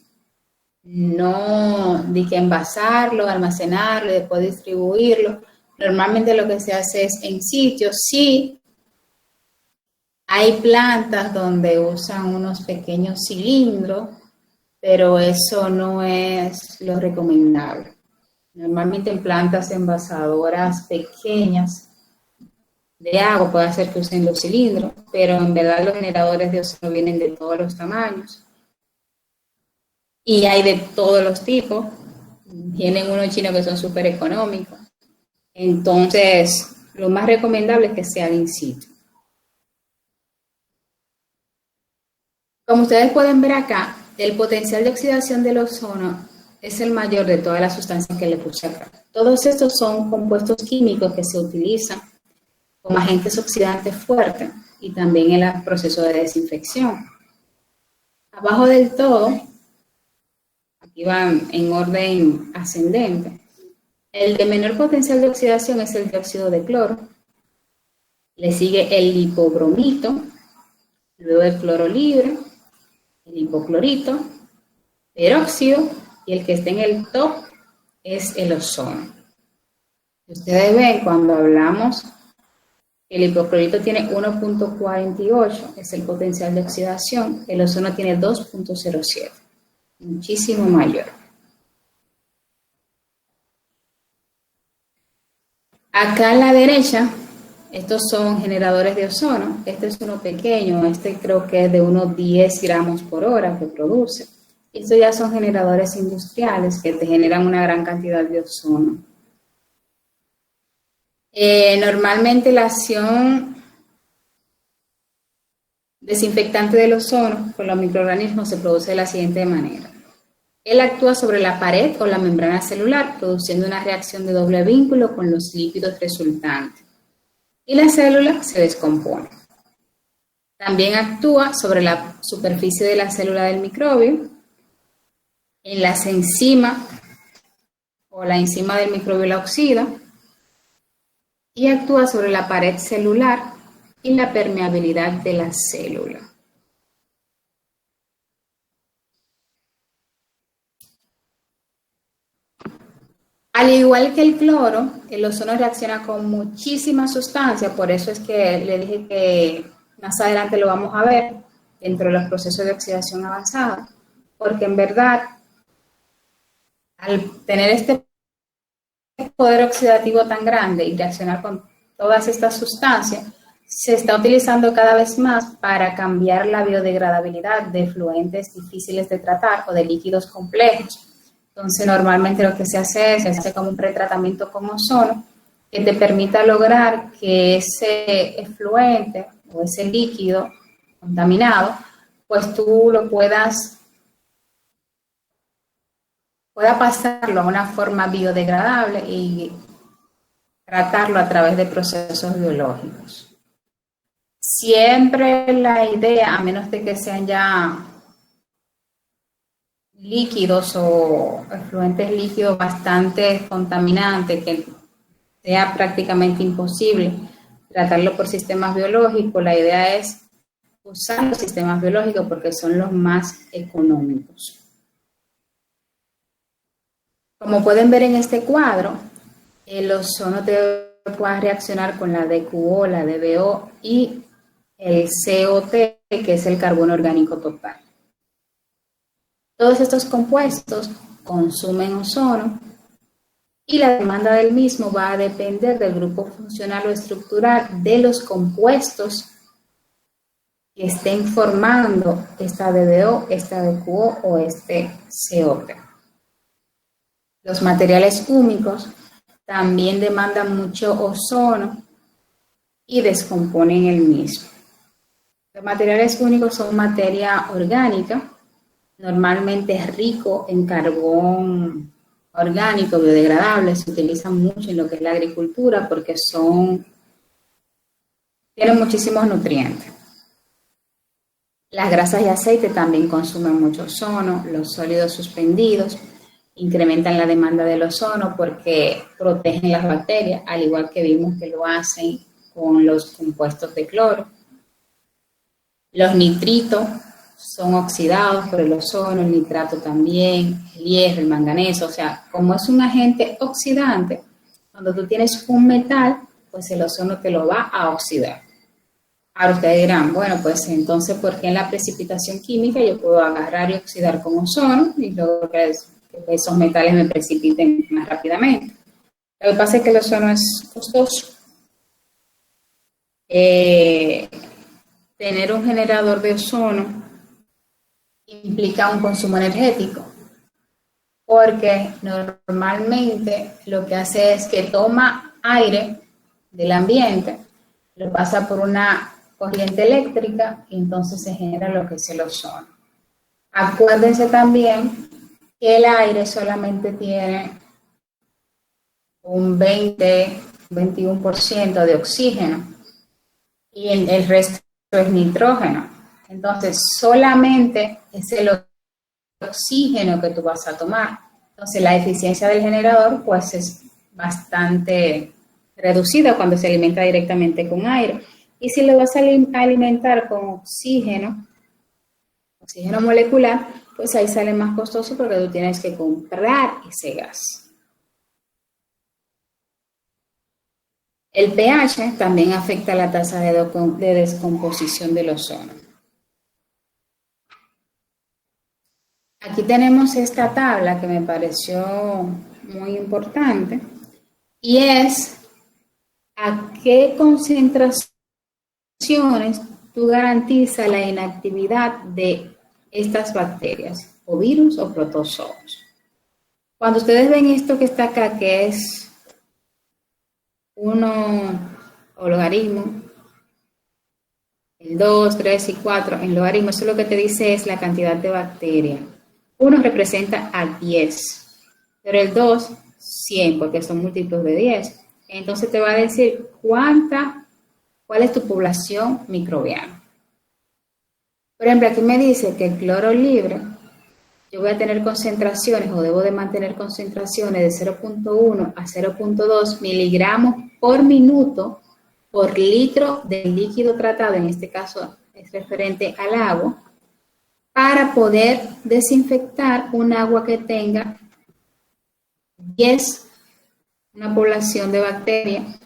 No de que envasarlo, almacenarlo y después distribuirlo. Normalmente lo que se hace es en sitios. Sí, hay plantas donde usan unos pequeños cilindros, pero eso no es lo recomendable. Normalmente en plantas envasadoras pequeñas de agua, puede ser que usen los cilindros, pero en verdad los generadores de ozono vienen de todos los tamaños. Y hay de todos los tipos. Vienen unos chinos que son súper económicos. Entonces, lo más recomendable es que sea in situ. Como ustedes pueden ver acá, el potencial de oxidación del ozono es el mayor de todas las sustancias que le puse acá. Todos estos son compuestos químicos que se utilizan como agentes oxidantes fuertes y también en el proceso de desinfección. Abajo del todo, aquí van en orden ascendente, el de menor potencial de oxidación es el dióxido de cloro, le sigue el hipobromito, luego el cloro libre, el hipoclorito, peróxido, y el que está en el top es el ozono. Ustedes ven, cuando hablamos, el hipoclorito tiene 1.48, es el potencial de oxidación, el ozono tiene 2.07, muchísimo mayor. Acá a la derecha, estos son generadores de ozono. Este es uno pequeño, este creo que es de unos 10 gramos por hora que produce. Estos ya son generadores industriales que te generan una gran cantidad de ozono. Normalmente la acción desinfectante del ozono con los microorganismos se produce de la siguiente manera. Él actúa sobre la pared o la membrana celular, produciendo una reacción de doble vínculo con los lípidos resultantes. Y la célula se descompone. También actúa sobre la superficie de la célula del microbio, en las enzimas o la enzima del microbio la oxida, y actúa sobre la pared celular y la permeabilidad de la célula. Al igual que el cloro, el ozono reacciona con muchísimas sustancias, por eso es que le dije que más adelante lo vamos a ver dentro de los procesos de oxidación avanzada, porque en verdad, al tener este poder oxidativo tan grande y reaccionar con todas estas sustancias, se está utilizando cada vez más para cambiar la biodegradabilidad de fluentes difíciles de tratar o de líquidos complejos. Entonces, normalmente lo que se hace como un pretratamiento con ozono que te permita lograr que ese efluente o ese líquido contaminado, pues tú lo pueda pasarlo a una forma biodegradable y tratarlo a través de procesos biológicos. Siempre la idea, a menos de que sean ya líquidos o efluentes líquidos bastante contaminantes, que sea prácticamente imposible tratarlo por sistemas biológicos, la idea es usar los sistemas biológicos porque son los más económicos. Como pueden ver en este cuadro, el ozono puede reaccionar con la DQO, la DBO y el COT, que es el carbono orgánico total. Todos estos compuestos consumen ozono y la demanda del mismo va a depender del grupo funcional o estructural de los compuestos que estén formando esta DBO, esta DQO o este COT. Los materiales húmicos también demandan mucho ozono y descomponen el mismo. Los materiales únicos son materia orgánica, normalmente rico en carbón orgánico biodegradable, se utilizan mucho en lo que es la agricultura porque tienen muchísimos nutrientes. Las grasas y aceites también consumen mucho ozono, los sólidos suspendidos incrementan la demanda del ozono porque protegen las bacterias, al igual que vimos que lo hacen con los compuestos de cloro. Los nitritos son oxidados por el ozono, el nitrato también, el hierro, el manganeso, o sea, como es un agente oxidante, cuando tú tienes un metal, pues el ozono te lo va a oxidar. Ahora ustedes dirán, bueno, pues entonces, ¿por qué en la precipitación química yo puedo agarrar y oxidar con ozono y luego que que esos metales me precipiten más rápidamente. Lo que pasa es que el ozono es costoso. Tener un generador de ozono implica un consumo energético, porque normalmente lo que hace es que toma aire del ambiente, lo pasa por una corriente eléctrica y entonces se genera lo que es el ozono. Acuérdense también que el aire solamente tiene un 21% de oxígeno y el resto es nitrógeno. Entonces, solamente es el oxígeno que tú vas a tomar. Entonces, la eficiencia del generador pues es bastante reducida cuando se alimenta directamente con aire. Y si lo vas a alimentar con oxígeno molecular, pues ahí sale más costoso porque tú tienes que comprar ese gas. El pH también afecta la tasa de descomposición del ozono. Aquí tenemos esta tabla que me pareció muy importante y es a qué concentraciones tú garantizas la inactividad de estas bacterias o virus o protozoos. Cuando ustedes ven esto que está acá, que es o logaritmo, el 2, 3 y 4 en logaritmo, eso lo que te dice es la cantidad de bacterias. 1 representa a 10, pero el 2, 100, porque son múltiplos de 10. Entonces te va a decir cuál es tu población microbiana. Por ejemplo, aquí me dice que el cloro libre, yo voy a tener concentraciones o debo de mantener concentraciones de 0.1 a 0.2 miligramos por minuto por litro de líquido tratado, en este caso es referente al agua, para poder desinfectar un agua que tenga 10, una población de bacterias.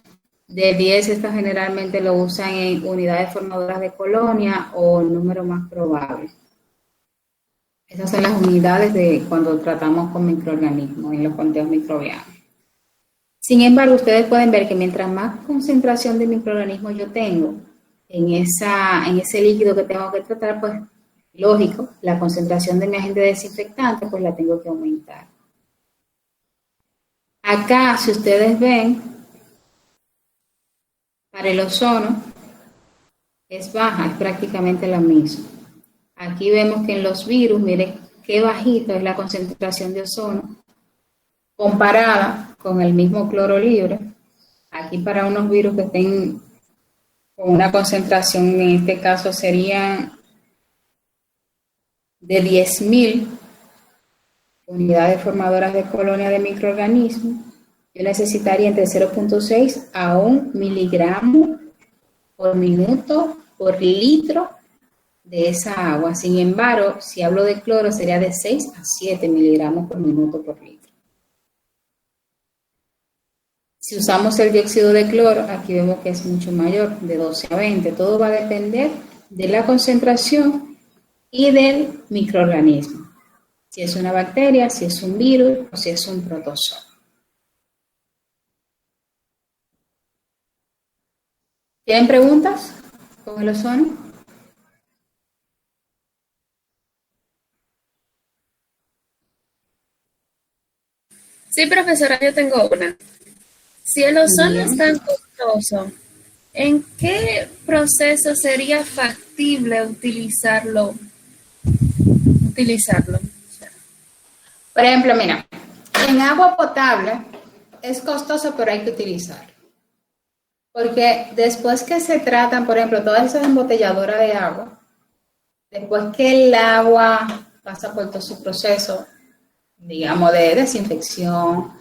De 10, estas generalmente lo usan en unidades formadoras de colonia o el número más probable. Esas son las unidades de cuando tratamos con microorganismos en los conteos microbianos. Sin embargo, ustedes pueden ver que mientras más concentración de microorganismos yo tengo en ese líquido que tengo que tratar, pues lógico, la concentración de mi agente desinfectante pues la tengo que aumentar. Acá, si ustedes ven, para el ozono es baja, es prácticamente la misma. Aquí vemos que en los virus, miren qué bajito es la concentración de ozono comparada con el mismo cloro libre. Aquí para unos virus que estén con una concentración, en este caso serían de 10.000 unidades formadoras de colonia de microorganismos, yo necesitaría entre 0.6 a 1 miligramo por minuto por litro de esa agua. Sin embargo, si hablo de cloro, sería de 6 a 7 miligramos por minuto por litro. Si usamos el dióxido de cloro, aquí vemos que es mucho mayor, de 12 a 20. Todo va a depender de la concentración y del microorganismo. Si es una bacteria, si es un virus o si es un protozoo. ¿Tienen preguntas con el ozono? Sí, profesora, yo tengo una. Si el ozono es tan costoso, ¿en qué proceso sería factible utilizarlo? Por ejemplo, mira, en agua potable es costoso, pero hay que utilizarlo. Porque después que se tratan, por ejemplo, todas esas embotelladoras de agua, después que el agua pasa por todo su proceso, digamos, de desinfección,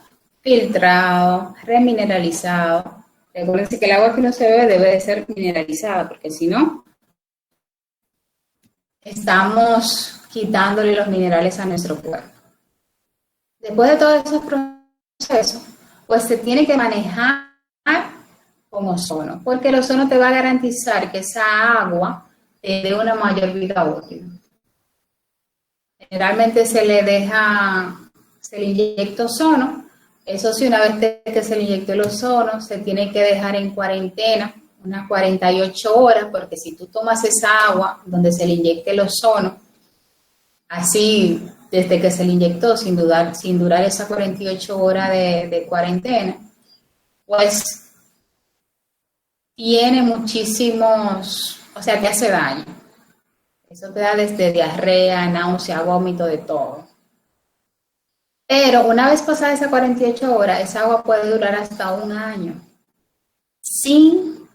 filtrado, remineralizado. Recuerden que el agua que no se bebe debe de ser mineralizada, porque si no, estamos quitándole los minerales a nuestro cuerpo. Después de todos esos procesos, pues se tiene que manejar con ozono, porque el ozono te va a garantizar que esa agua te dé una mayor vida útil. Generalmente se se le inyecta ozono. Eso sí, una vez que se le inyectó el ozono, se tiene que dejar en cuarentena unas 48 horas, porque si tú tomas esa agua donde se le inyecte el ozono, así desde que se le inyectó, sin durar esas 48 horas de cuarentena, pues tiene muchísimos, o sea, te hace daño. Eso te da desde diarrea, náusea, vómito, de todo. Pero una vez pasada esas 48 horas, esa agua puede durar hasta un año sin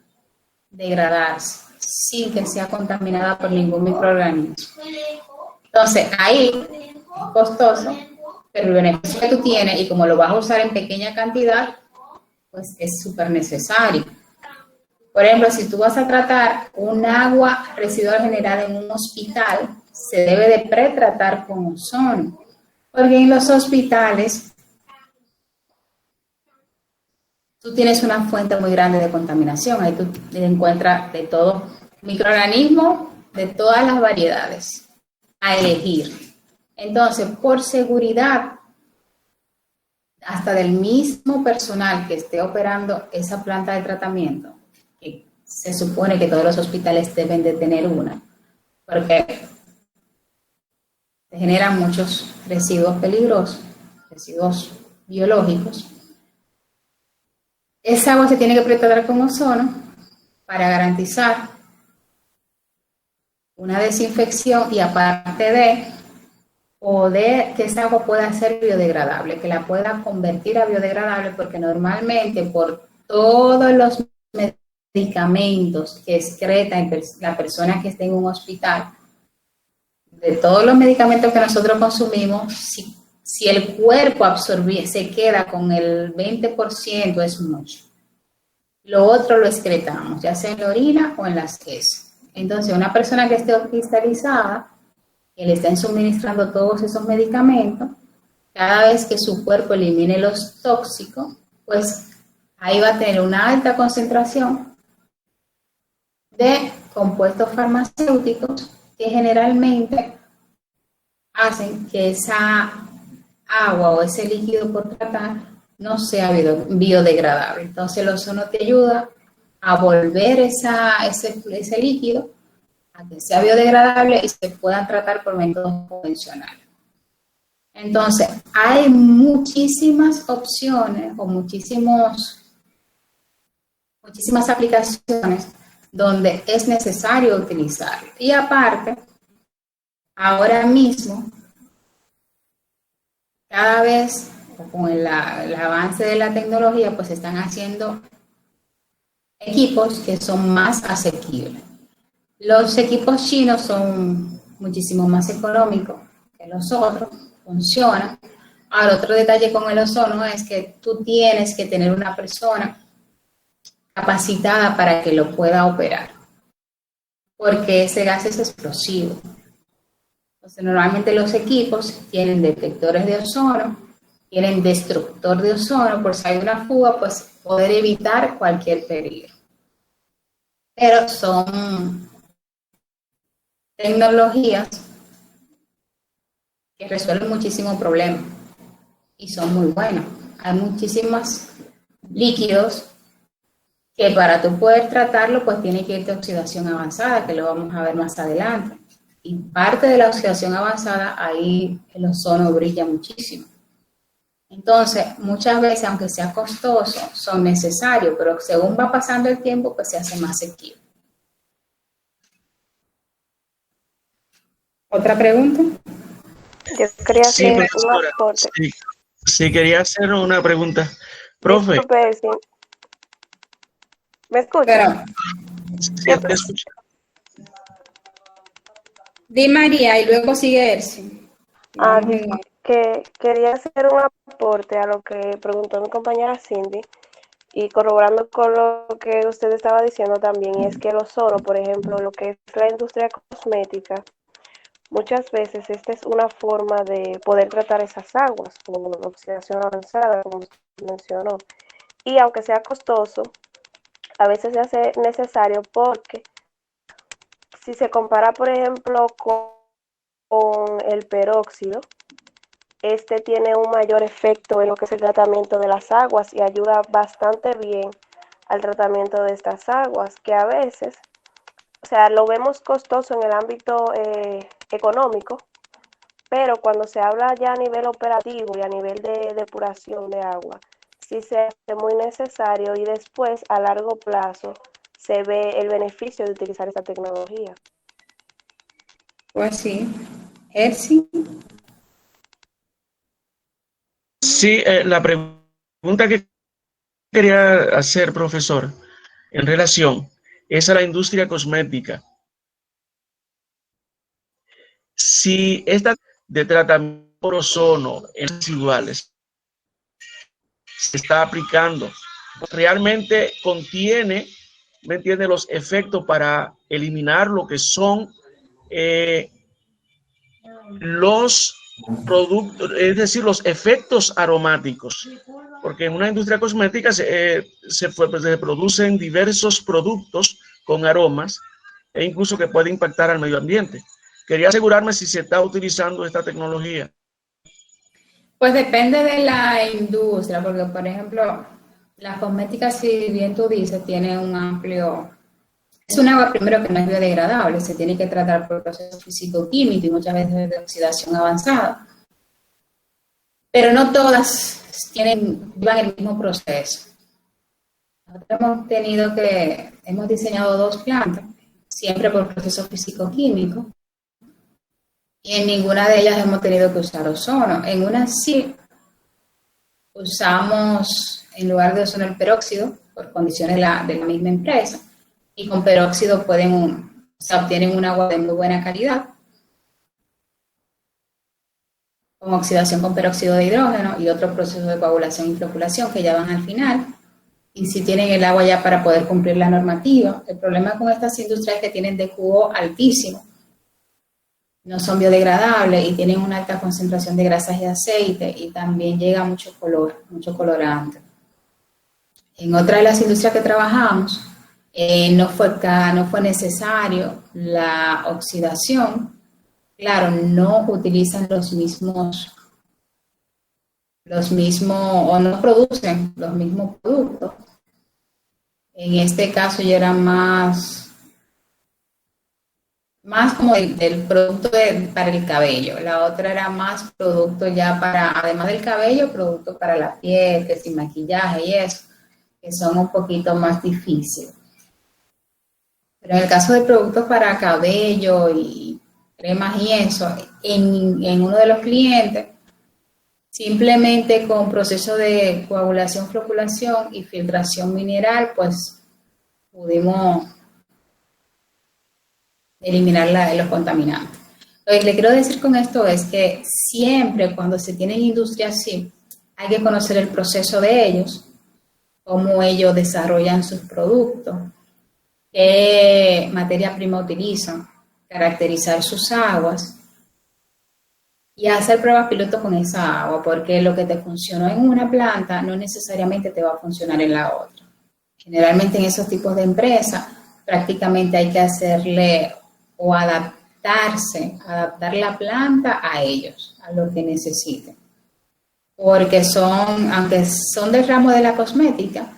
degradarse, sin que sea contaminada por ningún microorganismo. Entonces, ahí es costoso, pero el beneficio que tú tienes, y como lo vas a usar en pequeña cantidad, pues es súper necesario. Por ejemplo, si tú vas a tratar un agua residual generada en un hospital, se debe de pretratar con ozono, porque en los hospitales tú tienes una fuente muy grande de contaminación. Ahí tú encuentras de todo, microorganismos de todas las variedades a elegir. Entonces, por seguridad, hasta del mismo personal que esté operando esa planta de tratamiento, que se supone que todos los hospitales deben de tener una, porque se generan muchos residuos peligrosos, residuos biológicos. Esa agua se tiene que pretratar con ozono para garantizar una desinfección y aparte de poder que esa agua pueda ser biodegradable, que la pueda convertir a biodegradable, porque normalmente por todos los medicamentos que excreta la persona que esté en un hospital, de todos los medicamentos que nosotros consumimos, si el cuerpo se queda con el 20%, es mucho. Lo otro lo excretamos, ya sea en la orina o en las heces. Entonces, una persona que esté hospitalizada, que le estén suministrando todos esos medicamentos, cada vez que su cuerpo elimine los tóxicos, pues ahí va a tener una alta concentración de compuestos farmacéuticos que generalmente hacen que esa agua o ese líquido por tratar no sea biodegradable. Entonces el ozono te ayuda a volver ese líquido a que sea biodegradable y se puedan tratar por métodos convencionales. Entonces, hay muchísimas opciones o muchísimas aplicaciones donde es necesario utilizarlo. Y aparte, ahora mismo, cada vez con el avance de la tecnología, pues se están haciendo equipos que son más asequibles. Los equipos chinos son muchísimo más económicos que los otros, funcionan. Ahora, otro detalle con el ozono es que tú tienes que tener una persona capacitada para que lo pueda operar, porque ese gas es explosivo. Entonces, normalmente los equipos tienen detectores de ozono, tienen destructor de ozono, por si hay una fuga, pues poder evitar cualquier peligro. Pero son tecnologías que resuelven muchísimos problemas y son muy buenos. Hay muchísimos líquidos que para tú poder tratarlo, pues tiene que ir de oxidación avanzada, que lo vamos a ver más adelante. Y parte de la oxidación avanzada, ahí el ozono brilla muchísimo. Entonces, muchas veces, aunque sea costoso, son necesarios, pero según va pasando el tiempo, pues se hace más asequible. ¿Otra pregunta? Yo quería Sí, hacer profesora. un aporte. Sí, quería hacer una pregunta. Profe, Disculpe, sí. ¿Me escucha? Pero, sí, te escucho. di María y luego sigue Ersi. Que quería hacer un aporte a lo que preguntó mi compañera Cindy y corroborando con lo que usted estaba diciendo también, es que el ozono, por ejemplo, lo que es la industria cosmética, muchas veces esta es una forma de poder tratar esas aguas, como la oxidación avanzada, como usted mencionó. Y aunque sea costoso, a veces se hace necesario porque si se compara, por ejemplo, con el peróxido, este tiene un mayor efecto en lo que es el tratamiento de las aguas y ayuda bastante bien al tratamiento de estas aguas, que a veces, o sea, lo vemos costoso en el ámbito económico, pero cuando se habla ya a nivel operativo y a nivel de depuración de agua, sí se hace muy necesario y después a largo plazo se ve el beneficio de utilizar esta tecnología. Pues sí. Jersey. Sí, la pregunta que quería hacer, profesor, en relación es a la industria cosmética. Si esta de tratamiento por ozono en residuales se está aplicando, realmente contiene, ¿me entiende?, los efectos para eliminar lo que son los productos, es decir, los efectos aromáticos, porque en una industria cosmética se producen diversos productos con aromas e incluso que puede impactar al medio ambiente. Quería asegurarme si se está utilizando esta tecnología. Pues depende de la industria, porque por ejemplo, la cosmética, si bien tú dices, tiene un amplio... Es un agua primero que no es biodegradable, se tiene que tratar por procesos físico-químicos y muchas veces de oxidación avanzada. Pero no todas llevan el mismo proceso. Nosotros hemos diseñado 2 plantas, siempre por procesos físico-químicos, y en ninguna de ellas hemos tenido que usar ozono. En una sí usamos, en lugar de ozono, el peróxido, por condiciones de la misma empresa. Y con peróxido se obtienen un agua de muy buena calidad, con oxidación con peróxido de hidrógeno y otro proceso de coagulación y floculación que ya van al final. Y si tienen el agua ya para poder cumplir la normativa. El problema con estas industrias es que tienen DQO altísimo, no son biodegradables y tienen una alta concentración de grasas y aceite y también llega mucho color, mucho colorante. En otra de las industrias que trabajamos, no fue necesario la oxidación. Claro, no utilizan los mismos o no producen los mismos productos. En este caso ya era más como del producto para el cabello. La otra era más producto ya además del cabello, producto para la piel, que sin maquillaje y eso, que son un poquito más difíciles. Pero en el caso de productos para cabello y cremas y eso, en uno de los clientes, simplemente con proceso de coagulación, floculación y filtración mineral, pues pudimos eliminar los contaminantes. Lo que le quiero decir con esto es que siempre cuando se tienen industrias así, hay que conocer el proceso de ellos, cómo ellos desarrollan sus productos, qué materia prima utilizan, caracterizar sus aguas y hacer pruebas piloto con esa agua, porque lo que te funcionó en una planta no necesariamente te va a funcionar en la otra. Generalmente en esos tipos de empresas prácticamente hay que hacerle o adaptar la planta a ellos, a lo que necesiten. Porque aunque son del ramo de la cosmética,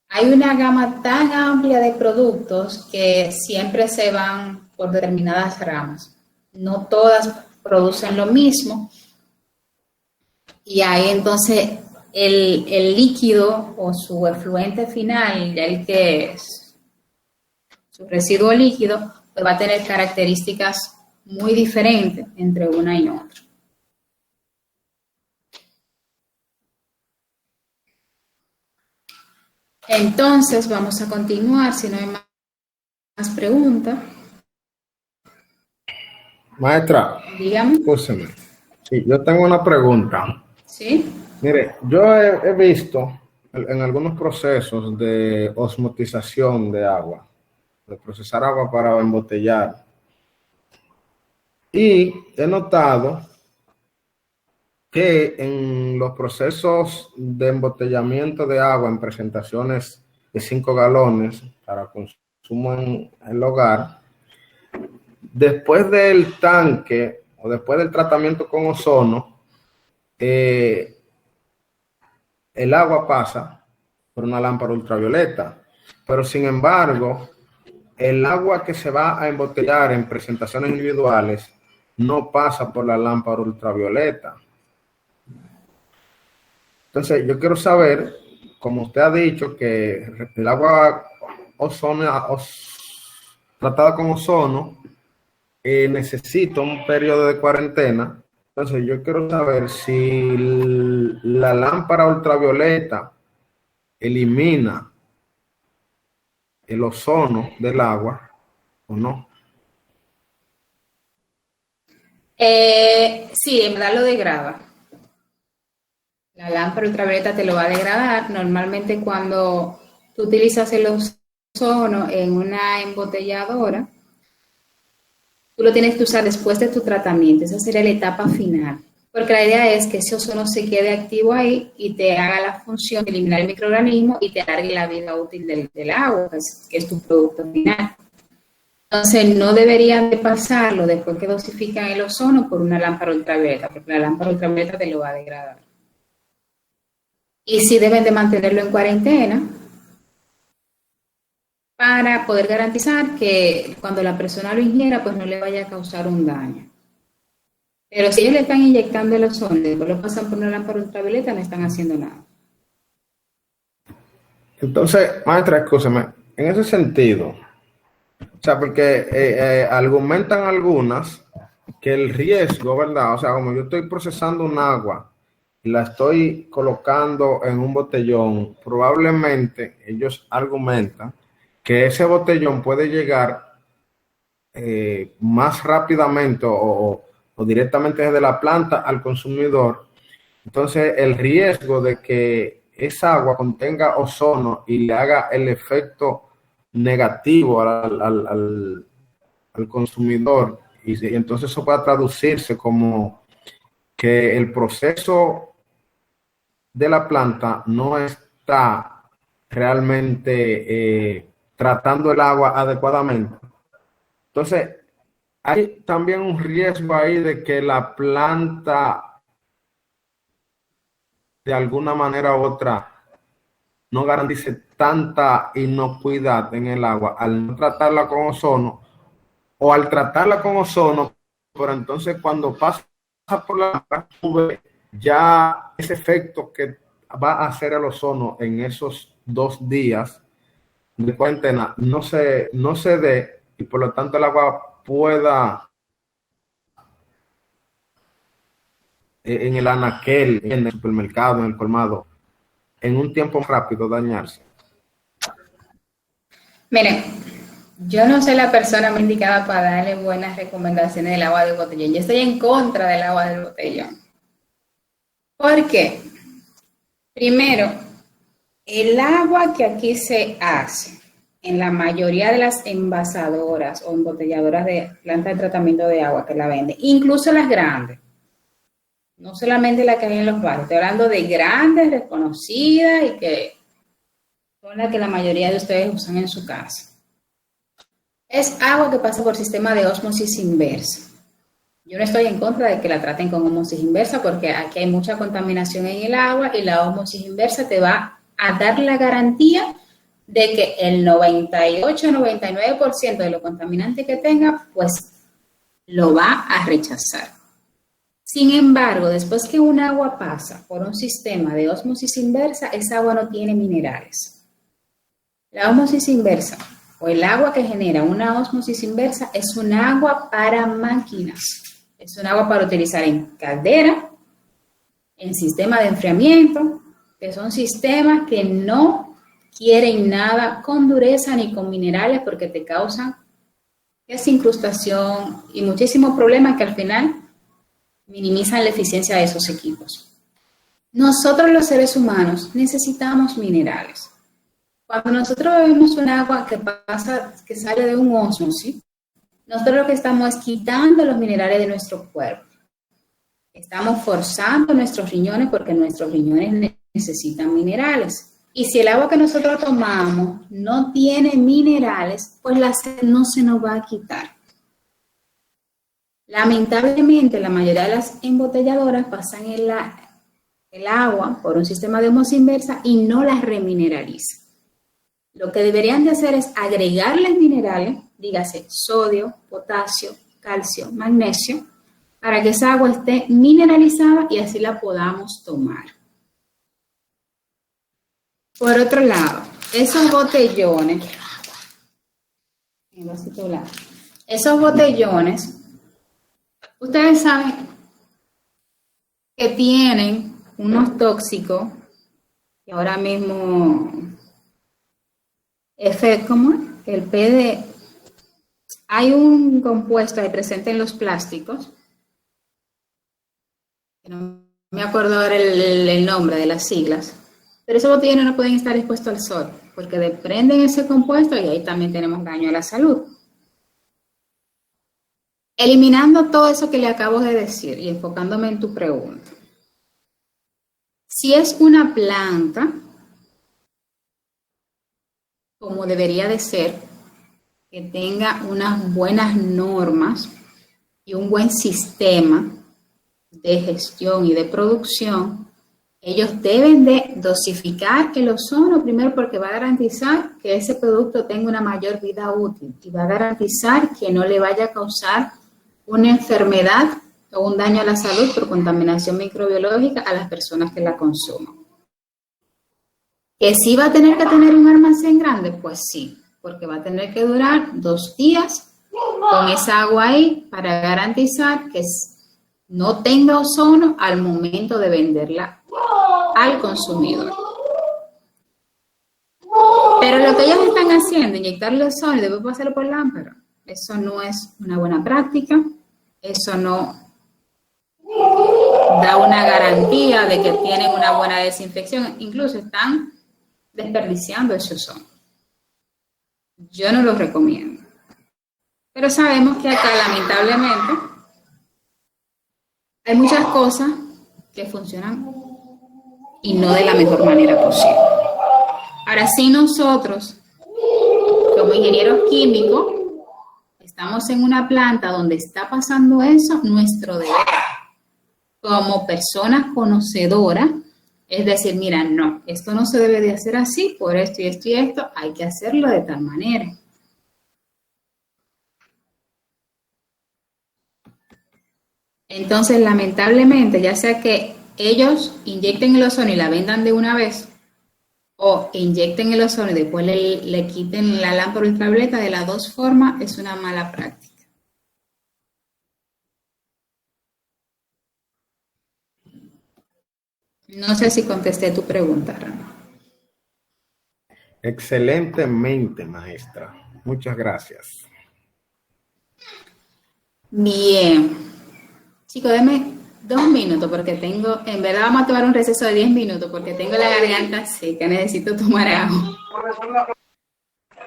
hay una gama tan amplia de productos que siempre se van por determinadas ramas. No todas producen lo mismo. Y ahí entonces el líquido o su efluente final, ya el que es su residuo líquido, pues va a tener características muy diferentes entre una y otra. Entonces, vamos a continuar, si no hay más preguntas. Maestra, dígame. Escúcheme. Sí, yo tengo una pregunta. ¿Sí? Mire, yo he visto en algunos procesos de osmotización de agua, de procesar agua para embotellar, y he notado que en los procesos de embotellamiento de agua en presentaciones de 5 galones para consumo en el hogar, después del tanque o después del tratamiento con ozono, el agua pasa por una lámpara ultravioleta, pero sin embargo, el agua que se va a embotellar en presentaciones individuales no pasa por la lámpara ultravioleta. Entonces, yo quiero saber, como usted ha dicho, que el agua tratada con ozono necesita un periodo de cuarentena. Entonces, yo quiero saber si la lámpara ultravioleta elimina el ozono del agua o no. Sí, en verdad lo degrada. La lámpara ultravioleta te lo va a degradar. Normalmente cuando tú utilizas el ozono en una embotelladora, tú lo tienes que usar después de tu tratamiento. Esa sería la etapa final. Porque la idea es que ese ozono se quede activo ahí y te haga la función de eliminar el microorganismo y te alargue la vida útil del agua, que es tu producto final. Entonces, no deberían de pasarlo después que dosifican el ozono por una lámpara ultravioleta, porque la lámpara ultravioleta te lo va a degradar. Y sí deben de mantenerlo en cuarentena para poder garantizar que cuando la persona lo ingiera, pues no le vaya a causar un daño. Pero si ellos le están inyectando el ozono y después lo pasan por una lámpara ultravioleta, no están haciendo nada. Entonces, maestra, escúchame, en ese sentido, o sea, porque argumentan algunas que el riesgo, ¿verdad? O sea, como yo estoy procesando un agua y la estoy colocando en un botellón, probablemente ellos argumentan que ese botellón puede llegar más rápidamente o directamente desde la planta al consumidor. Entonces, el riesgo de que esa agua contenga ozono y le haga el efecto negativo al consumidor, y entonces eso puede traducirse como que el proceso de la planta no está realmente tratando el agua adecuadamente. Entonces, hay también un riesgo ahí de que la planta de alguna manera u otra no garantice tanta inocuidad en el agua al no tratarla con ozono, o al tratarla con ozono, pero entonces cuando pasa por la nube, ya ese efecto que va a hacer el ozono en esos 2 días de cuarentena no se dé, y por lo tanto el agua pueda en el anaquel, en el supermercado, en el colmado, en un tiempo rápido dañarse. Miren, yo no soy la persona más indicada para darle buenas recomendaciones del agua del botellón. Yo estoy en contra del agua del botellón. ¿Por qué? Primero, el agua que aquí se hace en la mayoría de las envasadoras o embotelladoras de plantas de tratamiento de agua que la venden, incluso las grandes, no solamente las que hay en los barrios, estoy hablando de grandes, reconocidas y que son las que la mayoría de ustedes usan en su casa. Es agua que pasa por sistema de ósmosis inversa. Yo no estoy en contra de que la traten con ósmosis inversa porque aquí hay mucha contaminación en el agua y la ósmosis inversa te va a dar la garantía de que el 98-99% de lo contaminante que tenga, pues lo va a rechazar. Sin embargo, después que un agua pasa por un sistema de ósmosis inversa, esa agua no tiene minerales. La ósmosis inversa, o el agua que genera una ósmosis inversa, es un agua para máquinas. Es un agua para utilizar en caldera, en sistema de enfriamiento, que son sistemas que no quieren nada con dureza ni con minerales porque te causan esa incrustación y muchísimos problemas que al final minimizan la eficiencia de esos equipos. Nosotros los seres humanos necesitamos minerales. Cuando nosotros bebemos un agua que sale de un ósmosis, nosotros lo que estamos es quitando los minerales de nuestro cuerpo. Estamos forzando nuestros riñones porque nuestros riñones necesitan minerales. Y si el agua que nosotros tomamos no tiene minerales, pues la sed no se nos va a quitar. Lamentablemente, la mayoría de las embotelladoras pasan el agua por un sistema de osmosis inversa y no la remineralizan. Lo que deberían de hacer es agregarles minerales, dígase sodio, potasio, calcio, magnesio, para que esa agua esté mineralizada y así la podamos tomar. Por otro lado, esos botellones, esos botellones, ustedes saben que tienen unos tóxicos y ahora mismo como el PD, hay un compuesto ahí presente en los plásticos, que no me acuerdo ahora el nombre de las siglas, pero esos botellones no pueden estar expuestos al sol, porque desprenden ese compuesto y ahí también tenemos daño a la salud. Eliminando todo eso que le acabo de decir y enfocándome en tu pregunta. Si es una planta, como debería de ser, que tenga unas buenas normas y un buen sistema de gestión y de producción, ellos deben de dosificar el ozono primero porque va a garantizar que ese producto tenga una mayor vida útil y va a garantizar que no le vaya a causar una enfermedad o un daño a la salud por contaminación microbiológica a las personas que la consuman. ¿Que sí va a tener que tener un almacén grande? Pues sí, porque va a tener que durar 2 días con esa agua ahí para garantizar que no tenga ozono al momento de venderla al consumidor. Pero lo que ellos están haciendo, inyectarle ozono y después pasarlo por lámpara, eso no es una buena práctica, eso no da una garantía de que tienen una buena desinfección, incluso están desperdiciando ese ozono. Yo no lo recomiendo. Pero sabemos que acá, lamentablemente, hay muchas cosas que funcionan y no de la mejor manera posible. Ahora sí, nosotros, como ingenieros químicos, estamos en una planta donde está pasando eso, nuestro deber como personas conocedoras es decir, mira, no, esto no se debe de hacer así, por esto y esto y esto, hay que hacerlo de tal manera. Entonces, lamentablemente, ya sea que ellos inyecten el ozono y la vendan de una vez, o inyecten el ozono y después le quiten la lámpara ultravioleta, de las dos formas es una mala práctica. No sé si contesté tu pregunta, Rama. Excelentemente, maestra. Muchas gracias. Bien. Chicos, denme 2 minutos porque tengo, en verdad vamos a tomar un receso de 10 minutos porque tengo la garganta seca, necesito tomar agua.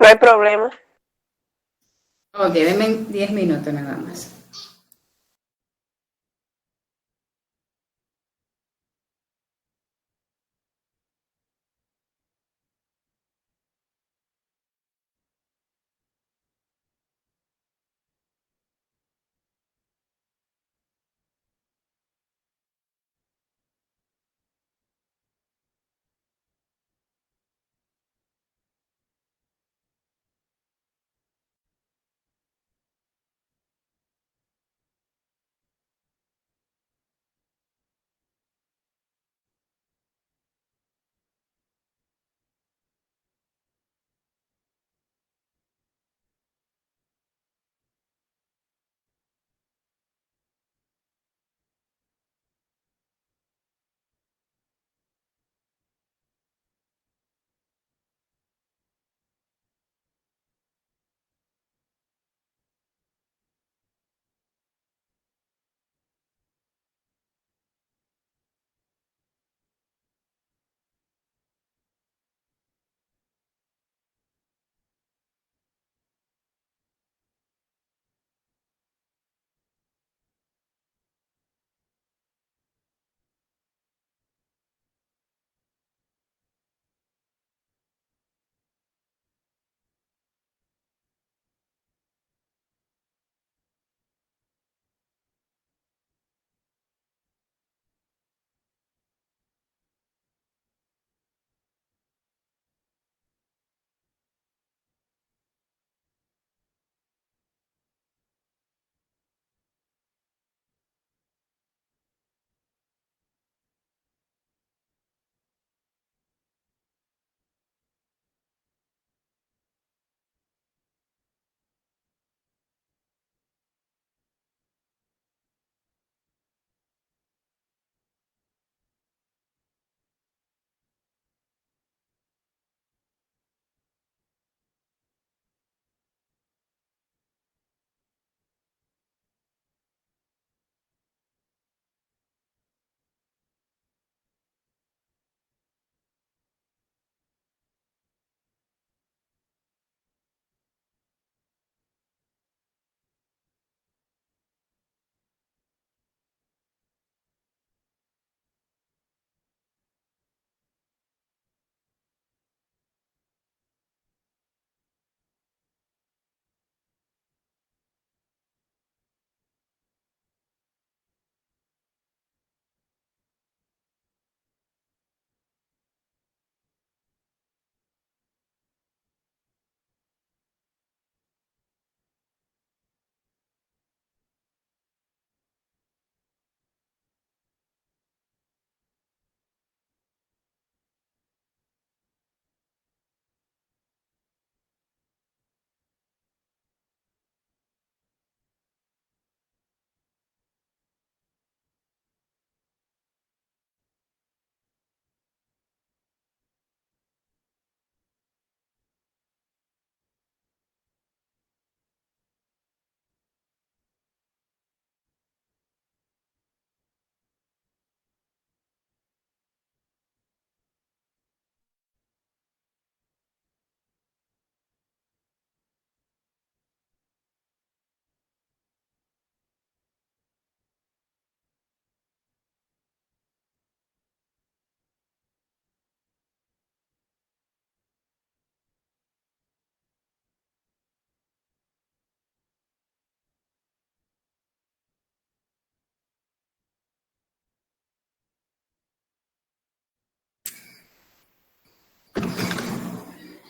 No hay problema. Ok, denme 10 minutos nada más.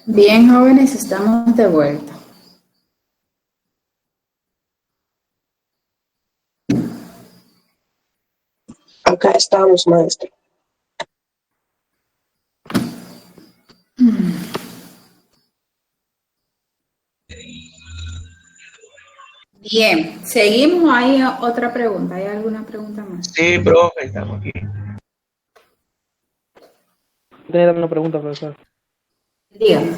Bien, jóvenes, estamos de vuelta. Acá estamos, maestro. Bien, seguimos. ¿Hay otra pregunta? ¿Hay alguna pregunta más? Sí, profe, estamos aquí. Tenía una pregunta, profesor. Dígame.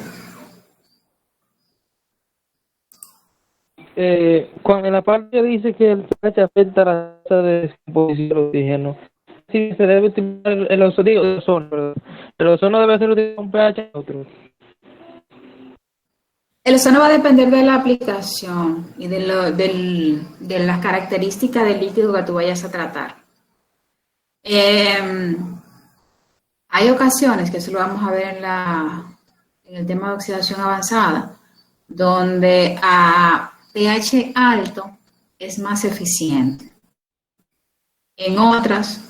Cuando en la parte dice que el pH afecta a la tasa de descomposición del oxígeno, sí se debe utilizar el ozono, digo, el ozono, perdón. El ozono debe ser utilizado con pH neutro. El ozono va a depender de la aplicación y de las características del líquido que tú vayas a tratar. Hay ocasiones, que eso lo vamos a ver en el tema de oxidación avanzada, donde a pH alto es más eficiente. En otras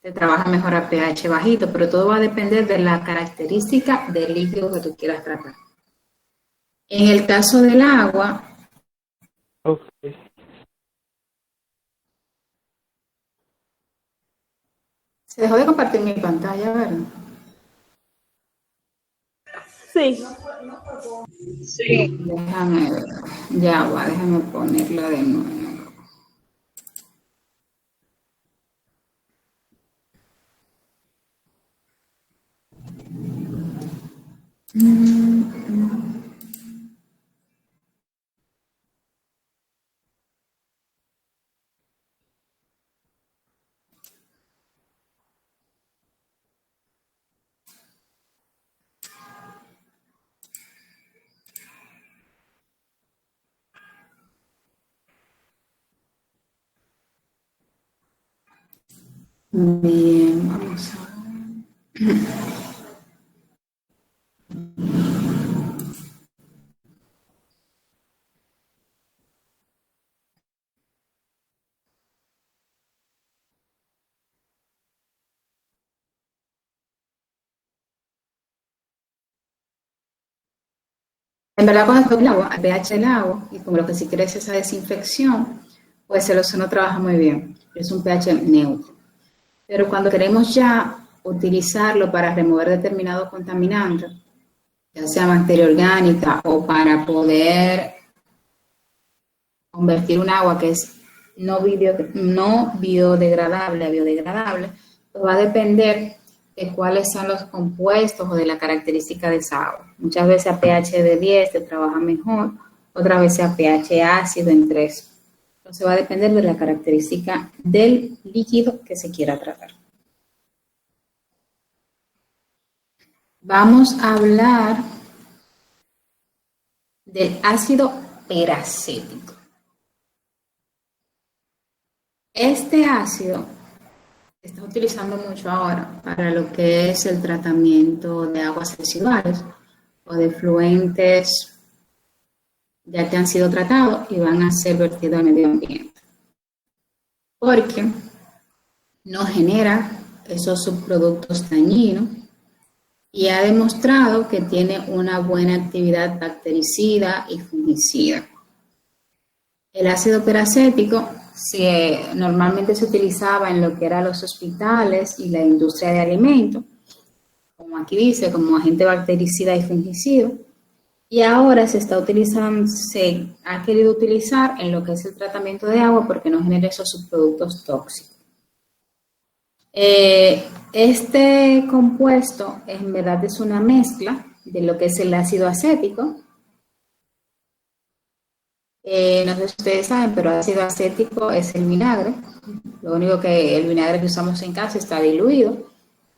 se trabaja mejor a pH bajito, pero todo va a depender de la característica del líquido que tú quieras tratar. En el caso del agua, Okay. se dejó de compartir mi pantalla, ¿verdad? Sí. Déjame ver. Ya va, déjame ponerla de nuevo. Bien, vamos a ver. En verdad, cuando está el agua, el pH del agua, y como lo que si quieres esa desinfección, pues el ozono trabaja muy bien. Es un pH neutro. Pero cuando queremos ya utilizarlo para remover determinados contaminantes, ya sea materia orgánica o para poder convertir un agua que es no biodegradable a biodegradable, pues va a depender de cuáles son los compuestos o de la característica de esa agua. Muchas veces a pH de 10 te trabaja mejor, otras veces a pH ácido en 3. Entonces va a depender de la característica del líquido que se quiera tratar. Vamos a hablar del ácido peracético. Este ácido se está utilizando mucho ahora para lo que es el tratamiento de aguas residuales o de fluentes ya que han sido tratados y van a ser vertidos al medio ambiente. Porque no genera esos subproductos dañinos y ha demostrado que tiene una buena actividad bactericida y fungicida. El ácido peracético normalmente se utilizaba en lo que eran los hospitales y la industria de alimentos, como aquí dice, como agente bactericida y fungicida, y ahora se ha querido utilizar en lo que es el tratamiento de agua porque no genera esos subproductos tóxicos. Este compuesto en verdad es una mezcla de lo que es el ácido acético. No sé si ustedes saben, pero ácido acético es el vinagre. Lo único que el vinagre que usamos en casa está diluido.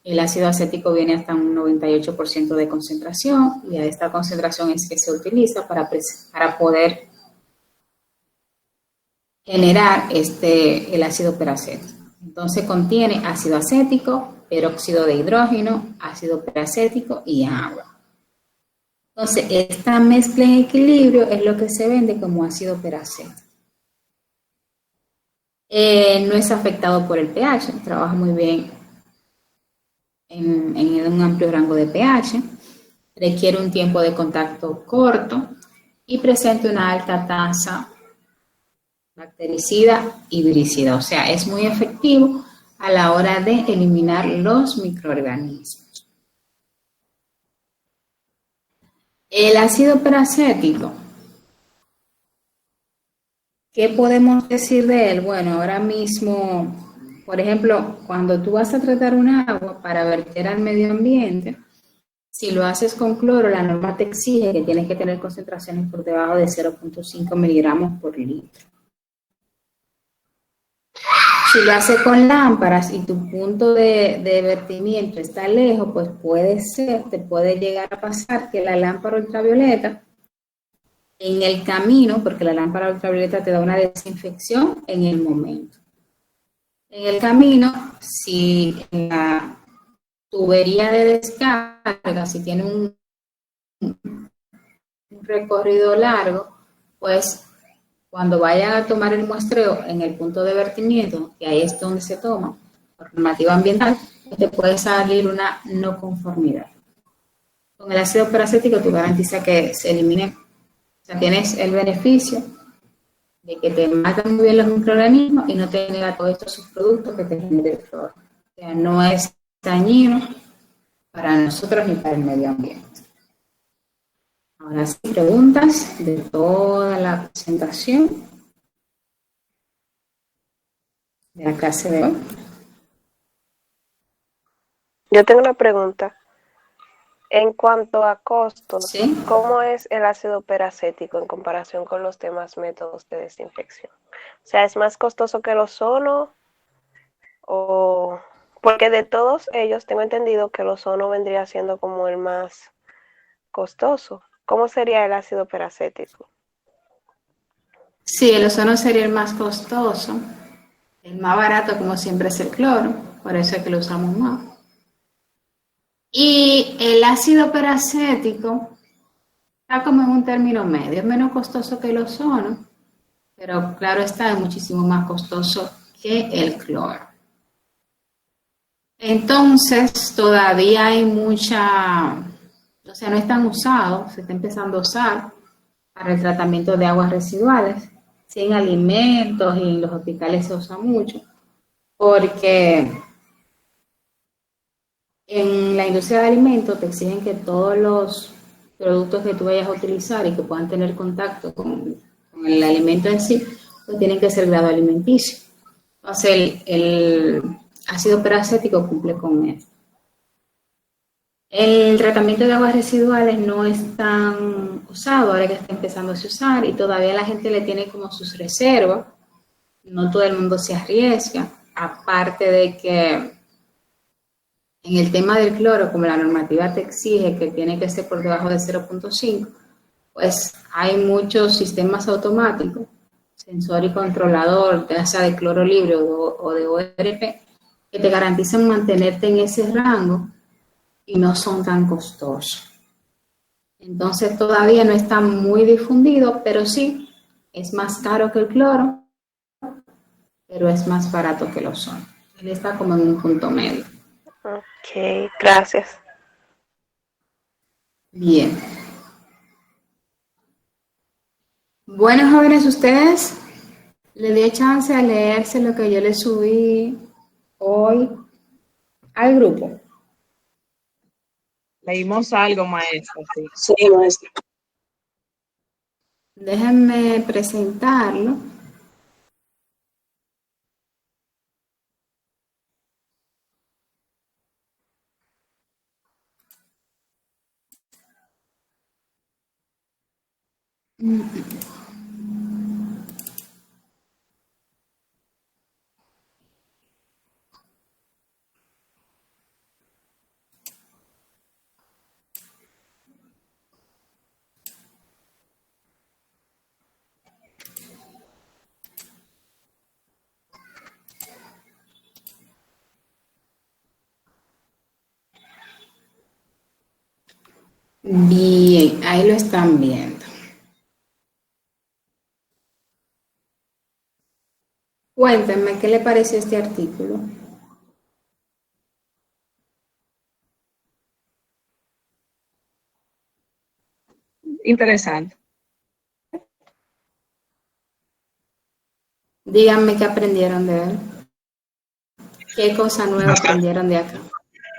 El ácido acético viene hasta un 98% de concentración y a esta concentración es que se utiliza para poder generar el ácido peracético. Entonces contiene ácido acético, peróxido de hidrógeno, ácido peracético y agua. Entonces, esta mezcla en equilibrio es lo que se vende como ácido peracético. No es afectado por el pH, trabaja muy bien en un amplio rango de pH. requiere un tiempo de contacto corto y presenta una alta tasa bactericida y viricida. O sea, es muy efectivo a la hora de eliminar los microorganismos. El ácido peracético, ¿qué podemos decir de él? Bueno, ahora mismo, por ejemplo, cuando tú vas a tratar un agua para verter al medio ambiente, si lo haces con cloro, la norma te exige que tienes que tener concentraciones por debajo de 0.5 miligramos por litro. Si lo haces con lámparas y tu punto de vertimiento está lejos, pues te puede llegar a pasar que la lámpara ultravioleta en el camino, porque la lámpara ultravioleta te da una desinfección en el momento. En el camino, si la tubería de descarga, si tiene un recorrido largo, pues cuando vayan a tomar el muestreo en el punto de vertimiento, que ahí es donde se toma, por normativa ambiental, te puede salir una no conformidad. Con el ácido peracético tú garantizas que se elimine, o sea, tienes el beneficio de que te matan muy bien los microorganismos y no te genera todos estos subproductos que te genera el cloro. O sea, no es dañino para nosotros ni para el medio ambiente. Ahora sí, preguntas de toda la presentación de la clase de hoy. Yo tengo una pregunta. En cuanto a costos, ¿Sí? ¿cómo es el ácido peracético en comparación con los demás métodos de desinfección? O sea, ¿es más costoso que el ozono? O porque de todos ellos tengo entendido que el ozono vendría siendo como el más costoso. ¿Cómo sería el ácido peracético? Sí, el ozono sería el más costoso. El más barato, como siempre, es el cloro, por eso es que lo usamos más. Y el ácido peracético está como en un término medio, es menos costoso que el ozono, pero claro está, es muchísimo más costoso que el cloro. Entonces, todavía hay o sea, no están usados, se está empezando a usar para el tratamiento de aguas residuales. Sí, en alimentos y en los hospitales se usa mucho, porque en la industria de alimentos te exigen que todos los productos que tú vayas a utilizar y que puedan tener contacto con el alimento en sí, pues tienen que ser grado alimenticio. Entonces, el ácido peracético cumple con eso. El tratamiento de aguas residuales no es tan usado, ahora que está empezando a usar y todavía la gente le tiene como sus reservas. No todo el mundo se arriesga, aparte de que en el tema del cloro, como la normativa te exige que tiene que ser por debajo de 0.5, pues hay muchos sistemas automáticos, sensor y controlador, ya sea de cloro libre o de ORP, que te garantizan mantenerte en ese rango y no son tan costosos. Entonces todavía no está muy difundido, pero sí es más caro que el cloro, pero es más barato que el ozono. Él está como en un punto medio. Ok, gracias. Bien. Bueno, jóvenes, ustedes le di chance a leerse lo que yo les subí hoy al grupo. Leímos algo, maestra, sí. Sí, maestra. Déjenme presentarlo. Bien, ahí lo están viendo. Cuéntenme, ¿qué le pareció este artículo? interesante. Díganme qué aprendieron de él. ¿Qué cosa nueva aprendieron de acá?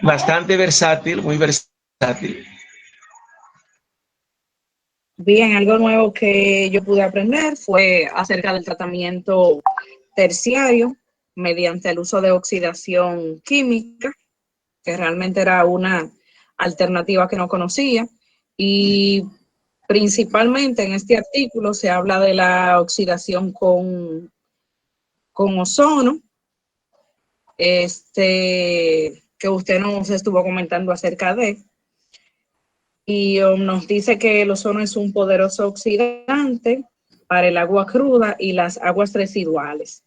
Bastante versátil, muy versátil. Bien, algo nuevo que yo pude aprender fue acerca del tratamiento terciario mediante el uso de oxidación química, que realmente era una alternativa que no conocía. Y principalmente en este artículo se habla de la oxidación con ozono, que usted nos estuvo comentando acerca de. Y nos dice que el ozono es un poderoso oxidante para el agua cruda y las aguas residuales.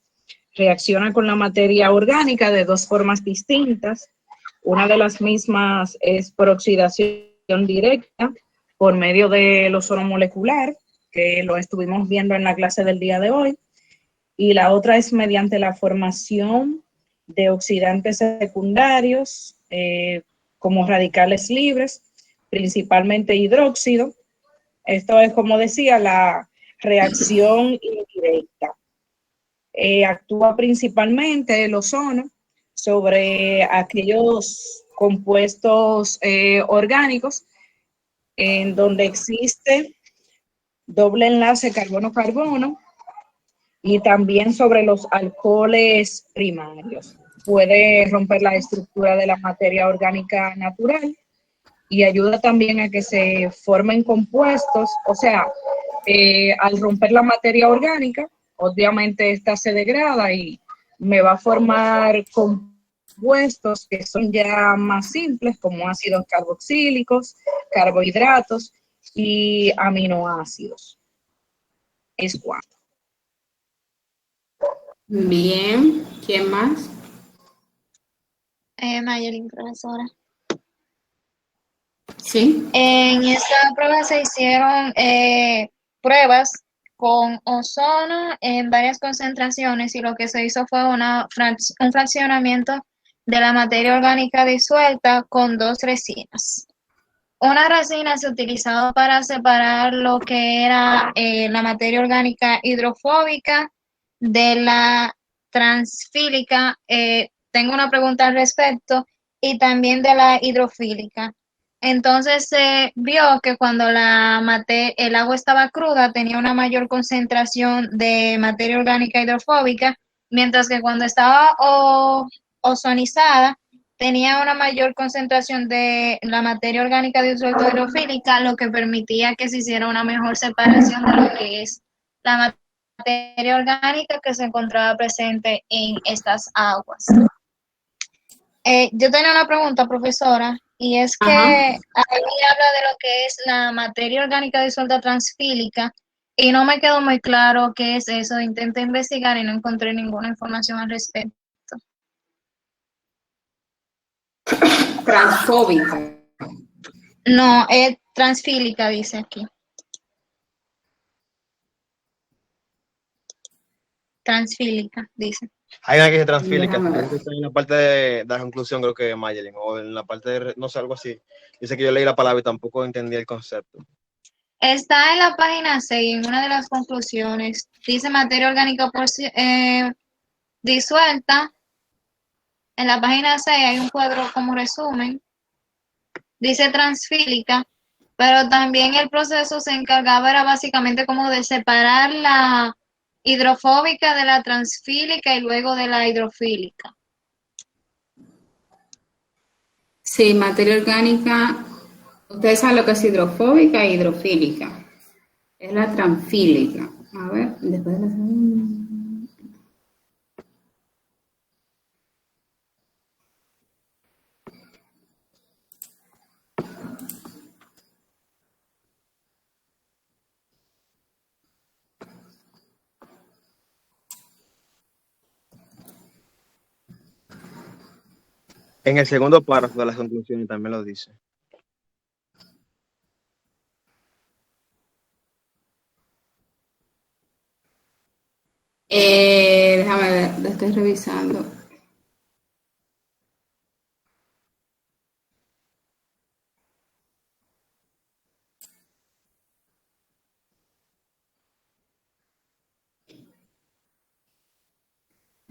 Reacciona con la materia orgánica de dos formas distintas. Una de las mismas es por oxidación directa por medio del ozono molecular, que lo estuvimos viendo en la clase del día de hoy, y la otra es mediante la formación de oxidantes secundarios, como radicales libres, principalmente hidróxido. Esto es, como decía, la reacción indirecta. Actúa principalmente el ozono sobre aquellos compuestos orgánicos en donde existe doble enlace carbono-carbono y también sobre los alcoholes primarios. Puede romper la estructura de la materia orgánica natural y ayuda también a que se formen compuestos, o sea, al romper la materia orgánica, obviamente esta se degrada y me va a formar compuestos que son ya más simples, como ácidos carboxílicos, carbohidratos y aminoácidos. Es cuanto. Bien, ¿quién más? Mayelin, profesora. Sí. En esta prueba se hicieron pruebas con ozono en varias concentraciones y lo que se hizo fue un fraccionamiento de la materia orgánica disuelta con dos resinas. Una resina se utilizaba para separar lo que era la materia orgánica hidrofóbica de la transfílica. Tengo una pregunta al respecto, y también de la hidrofílica. Entonces se vio que cuando el agua estaba cruda tenía una mayor concentración de materia orgánica hidrofóbica, mientras que cuando estaba ozonizada tenía una mayor concentración de la materia orgánica disuelta hidrofílica, lo que permitía que se hiciera una mejor separación de lo que es la materia orgánica que se encontraba presente en estas aguas. Yo tenía una pregunta, profesora, y es que ahí habla de lo que es la materia orgánica disuelta transfílica, y no me quedó muy claro qué es eso. Intenté investigar y no encontré ninguna información al respecto. Transfóbica. No, es transfílica, dice aquí. Transfílica, dice. Hay una que se transfílica, Déjame ver. en la parte de la conclusión creo que de Mayelin, o en la parte de, no sé, algo así. Dice que yo leí la palabra y tampoco entendí el concepto. Está en la página 6, en una de las conclusiones. Dice materia orgánica disuelta. En la página 6 hay un cuadro como resumen. Dice transfílica, pero también el proceso se encargaba era básicamente como de separar la hidrofóbica de la transfílica y luego de la hidrofílica. Sí, materia orgánica. Ustedes saben lo que es hidrofóbica e hidrofílica. Es la transfílica. A ver, después de la segunda. En el segundo párrafo de las conclusiones también lo dice. Déjame ver, lo estoy revisando.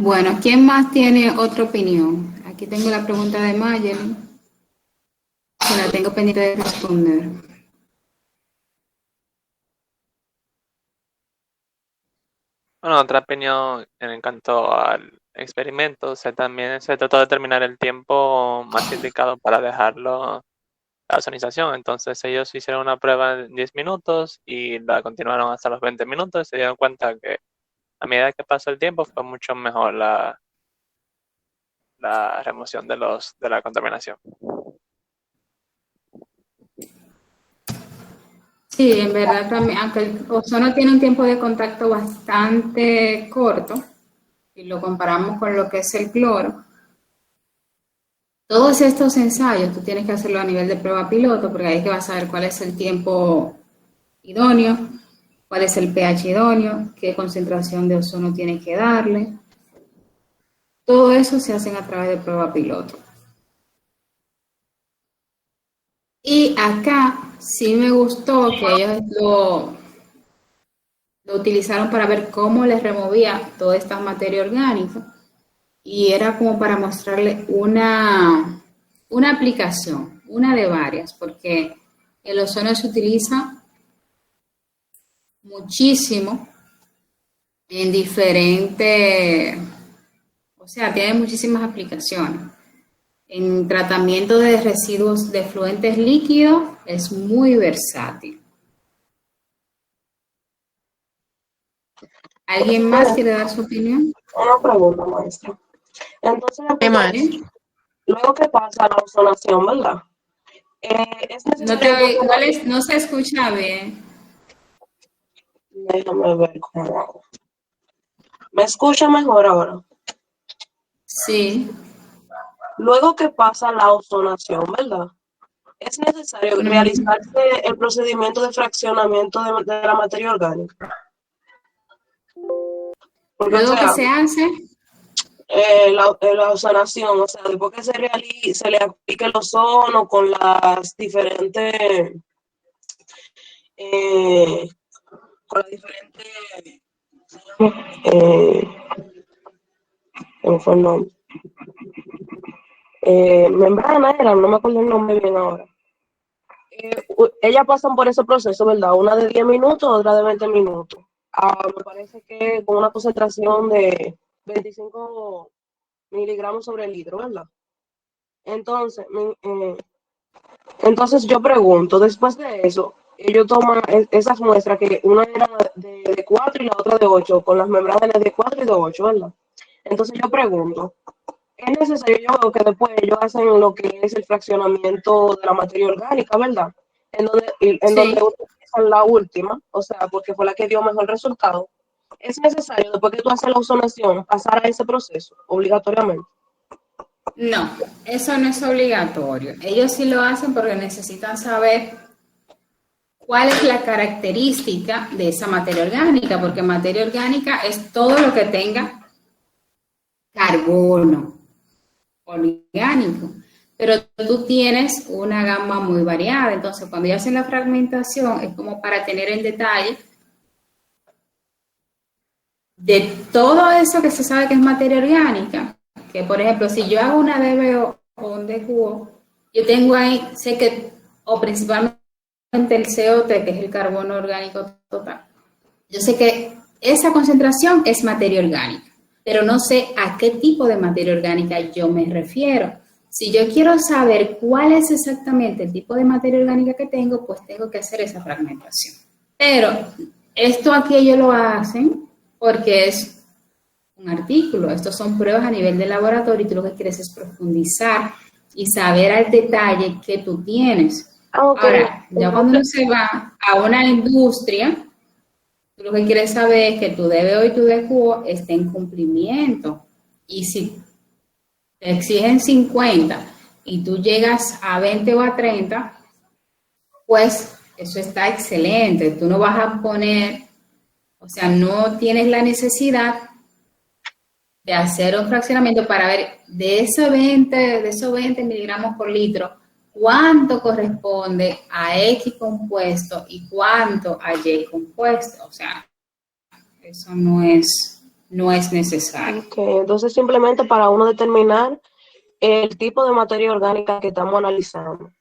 Bueno, ¿quién más tiene otra opinión? Aquí tengo la pregunta de Mayeli, que la tengo pendiente de responder. Bueno, otra opinión en cuanto al experimento, también se trató de determinar el tiempo más indicado para dejarlo la ozonización. Entonces ellos hicieron una prueba en 10 minutos y la continuaron hasta los 20 minutos y se dieron cuenta que a medida que pasó el tiempo fue mucho mejor la remoción de la contaminación. Sí, en verdad también, aunque el ozono tiene un tiempo de contacto bastante corto, y lo comparamos con lo que es el cloro, todos estos ensayos tú tienes que hacerlo a nivel de prueba piloto, porque ahí es que vas a ver cuál es el tiempo idóneo, cuál es el pH idóneo, qué concentración de ozono tienes que darle. Todo eso se hace a través de prueba piloto. Y acá sí me gustó que ellos lo utilizaron para ver cómo les removía toda esta materia orgánica, y era como para mostrarle una aplicación, una de varias, porque el ozono se utiliza muchísimo en diferentes, o sea, tiene muchísimas aplicaciones. En tratamiento de residuos de fluentes líquidos es muy versátil. ¿Alguien más quiere dar su opinión? Una pregunta, maestra. Entonces, luego que pasa la ozonación, ¿verdad? Es necesario... No se escucha bien. Déjame ver cómo hago. ¿Me escucha mejor ahora? Sí. Luego que pasa la ozonación, ¿verdad? Es necesario realizarse el procedimiento de fraccionamiento de la materia orgánica. Porque, ¿Luego que se hace? La ozonación, o sea, después que se le aplique el ozono con las diferentes... ¿cómo fue el nombre? Membrana era, no me acuerdo el nombre bien ahora. Ellas pasan por ese proceso, ¿verdad? Una de 10 minutos, otra de 20 minutos. Me parece que con una concentración de 25 miligramos sobre el litro, ¿verdad? Entonces yo pregunto, después de eso, ellos toman esas muestras, que una era de 4 y la otra de 8, con las membranas de 4 y de 8, ¿verdad? Entonces yo pregunto, es necesario, yo veo que después ellos hacen lo que es el fraccionamiento de la materia orgánica, ¿verdad? Donde utilizan la última, o sea, porque fue la que dio mejor resultado. Es necesario, después que tú haces la ozonación, pasar a ese proceso, obligatoriamente. No, eso no es obligatorio. Ellos sí lo hacen porque necesitan saber cuál es la característica de esa materia orgánica, porque materia orgánica es todo lo que tenga carbono orgánico, pero tú tienes una gama muy variada. Entonces, cuando ellos hacen la fragmentación, es como para tener el detalle de todo eso que se sabe que es materia orgánica. Que, por ejemplo, si yo hago una DBO o un DQO, yo tengo ahí, sé que, o principalmente el COT, que es el carbono orgánico total, yo sé que esa concentración es materia orgánica, pero no sé a qué tipo de materia orgánica yo me refiero. Si yo quiero saber cuál es exactamente el tipo de materia orgánica que tengo, pues tengo que hacer esa fragmentación. Pero esto aquí ellos lo hacen porque es un artículo. Estos son pruebas a nivel de laboratorio y tú lo que quieres es profundizar y saber al detalle que tú tienes. Ahora, ya cuando uno se va a una industria, tú lo que quieres saber es que tu DBO y tu DQO estén en cumplimiento. Y si te exigen 50 y tú llegas a 20 o a 30, pues eso está excelente. Tú no vas a poner, o sea, no tienes la necesidad de hacer un fraccionamiento para ver de esos 20 miligramos por litro, cuánto corresponde a X compuesto y cuánto a Y compuesto. O sea, eso no es no es necesario. Ok, entonces simplemente para uno determinar el tipo de materia orgánica que estamos analizando,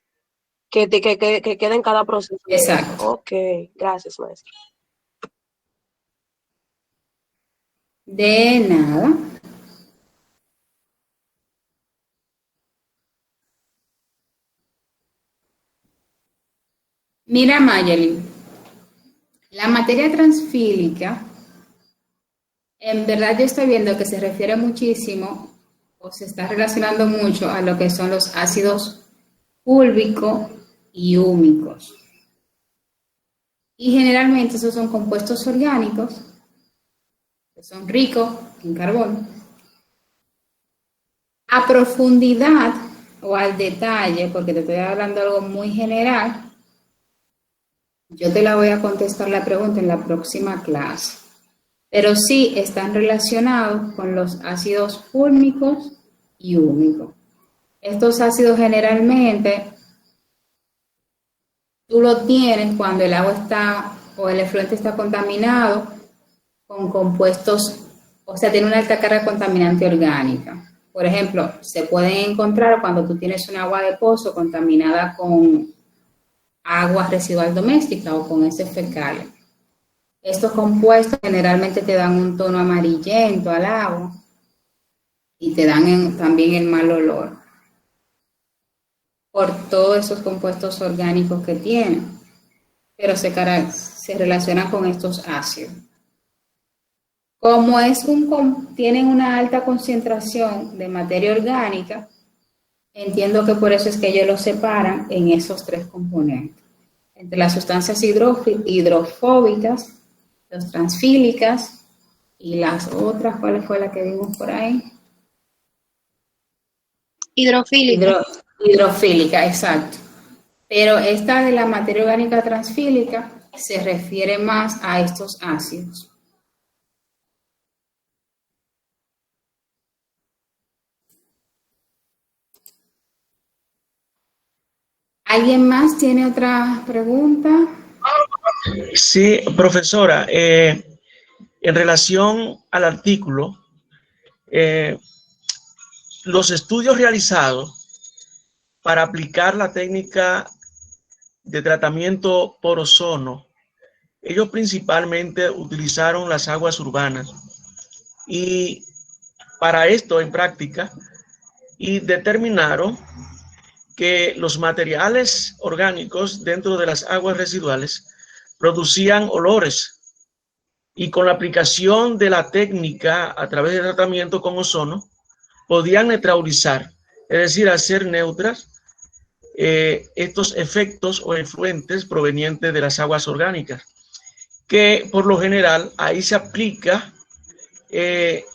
que quede en cada proceso. Exacto. Ok, gracias, maestra. De nada. Mira, Mayelin, la materia transfílica, en verdad yo estoy viendo que se refiere muchísimo o se está relacionando mucho a lo que son los ácidos fúlvico y húmicos. Y generalmente esos son compuestos orgánicos que son ricos en carbono. A profundidad o al detalle, porque te estoy hablando de algo muy general, yo te la voy a contestar la pregunta en la próxima clase. Pero sí están relacionados con los ácidos fúlmicos y húmicos. Estos ácidos generalmente tú los tienes cuando el agua está o el efluente está contaminado con compuestos, o sea, tiene una alta carga contaminante orgánica. Por ejemplo, se pueden encontrar cuando tú tienes un agua de pozo contaminada con agua residual doméstica o con heces fecales. Estos compuestos generalmente te dan un tono amarillento al agua y te dan también el mal olor por todos esos compuestos orgánicos que tienen, pero se relacionan con estos ácidos. Como tienen una alta concentración de materia orgánica, entiendo que por eso es que ellos los separan en esos tres componentes, entre las sustancias hidrofóbicas, las transfílicas y las otras, ¿cuál fue la que vimos por ahí? Hidrofílica. Hidrofílica, exacto. Pero esta de la materia orgánica transfílica se refiere más a estos ácidos. ¿Alguien más tiene otra pregunta? Sí, profesora, en relación al artículo, los estudios realizados para aplicar la técnica de tratamiento por ozono, ellos principalmente utilizaron las aguas urbanas y para esto en práctica y determinaron que los materiales orgánicos dentro de las aguas residuales producían olores y con la aplicación de la técnica a través del tratamiento con ozono podían neutralizar, es decir, hacer neutras estos efectos o efluentes provenientes de las aguas orgánicas, que por lo general ahí se aplica el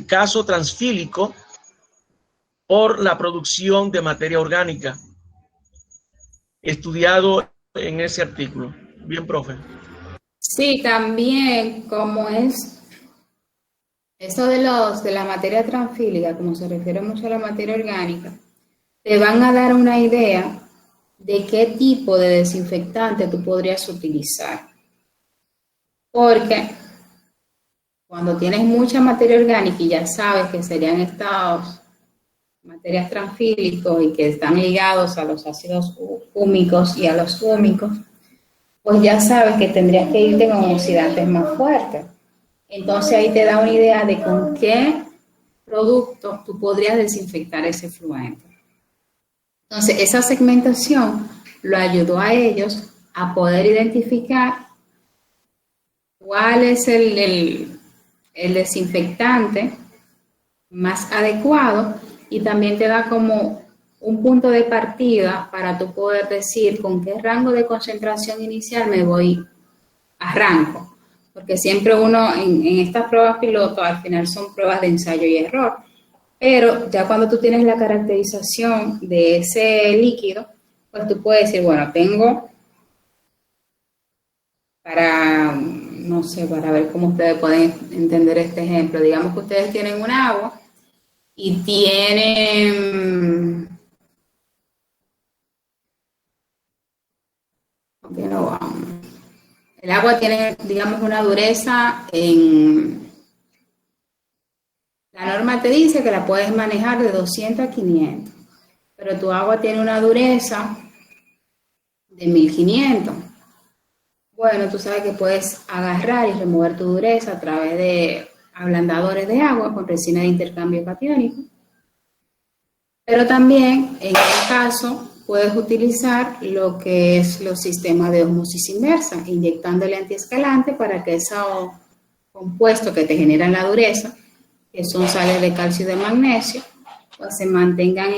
caso transfílico por la producción de materia orgánica, estudiado en ese artículo. Bien, profe. Sí, también como es eso de la materia transfílica, como se refiere mucho a la materia orgánica, te van a dar una idea de qué tipo de desinfectante tú podrías utilizar. Porque cuando tienes mucha materia orgánica y ya sabes que serían estas materias transfílicos y que están ligados a los ácidos húmicos y a los húmicos, pues ya sabes que tendrías que irte con oxidantes más fuertes. Entonces ahí te da una idea de con qué producto tú podrías desinfectar ese efluente. Entonces esa segmentación lo ayudó a ellos a poder identificar cuál es el desinfectante más adecuado y también te da como un punto de partida para tú poder decir con qué rango de concentración inicial me voy, arranco. Porque siempre uno en estas pruebas piloto al final son pruebas de ensayo y error. Pero ya cuando tú tienes la caracterización de ese líquido, pues tú puedes decir, bueno, tengo no sé, para ver cómo ustedes pueden entender este ejemplo. Digamos que ustedes tienen un agua y tienen, el agua tiene, digamos, una dureza en La norma te dice que la puedes manejar de 200 a 500, pero tu agua tiene una dureza de 1500. Bueno, tú sabes que puedes agarrar y remover tu dureza a través de ablandadores de agua con resina de intercambio catiónico. Pero también, en el caso, puedes utilizar lo que es los sistemas de ósmosis inversa, inyectándole antiescalante para que esos compuestos que te generan la dureza, que son sales de calcio y de magnesio, pues se mantengan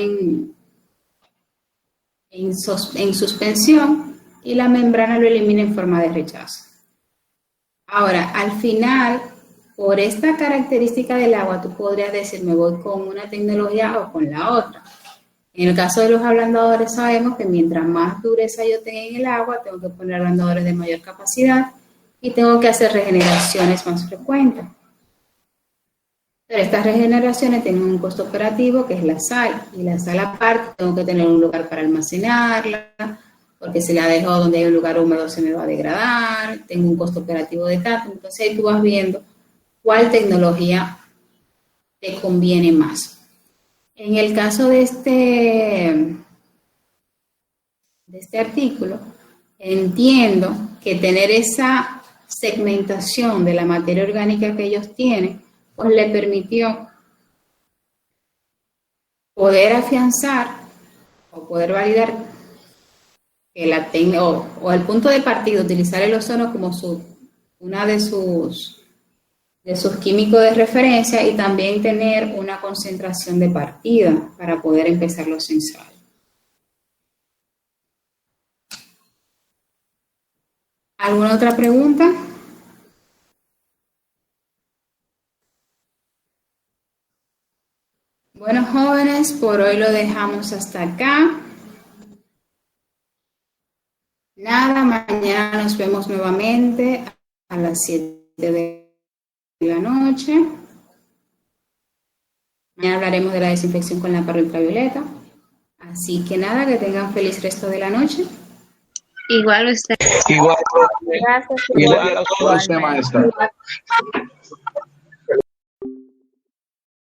en suspensión y la membrana lo elimina en forma de rechazo. Ahora, al final, por esta característica del agua, tú podrías decir, me voy con una tecnología o con la otra. En el caso de los ablandadores sabemos que mientras más dureza yo tenga en el agua, tengo que poner ablandadores de mayor capacidad y tengo que hacer regeneraciones más frecuentes. Pero estas regeneraciones tienen un costo operativo que es la sal, y la sal aparte tengo que tener un lugar para almacenarla, porque si la dejo donde hay un lugar húmedo se me va a degradar, tengo un costo operativo de tanto, entonces ahí tú vas viendo cuál tecnología te conviene más. En el caso de este artículo, entiendo que tener esa segmentación de la materia orgánica que ellos tienen, pues le permitió poder afianzar o poder validar que o el punto de partida, utilizar el ozono como una de sus químicos de referencia y también tener una concentración de partida para poder empezar los ensayos. ¿Alguna otra pregunta? Bueno, jóvenes, por hoy lo dejamos hasta acá. Nada, mañana nos vemos nuevamente a las 7 de la noche. Mañana hablaremos de la desinfección con lámpara ultravioleta. Así que nada, que tengan feliz resto de la noche. Igual usted. Igual. Gracias. Igual a usted, maestra.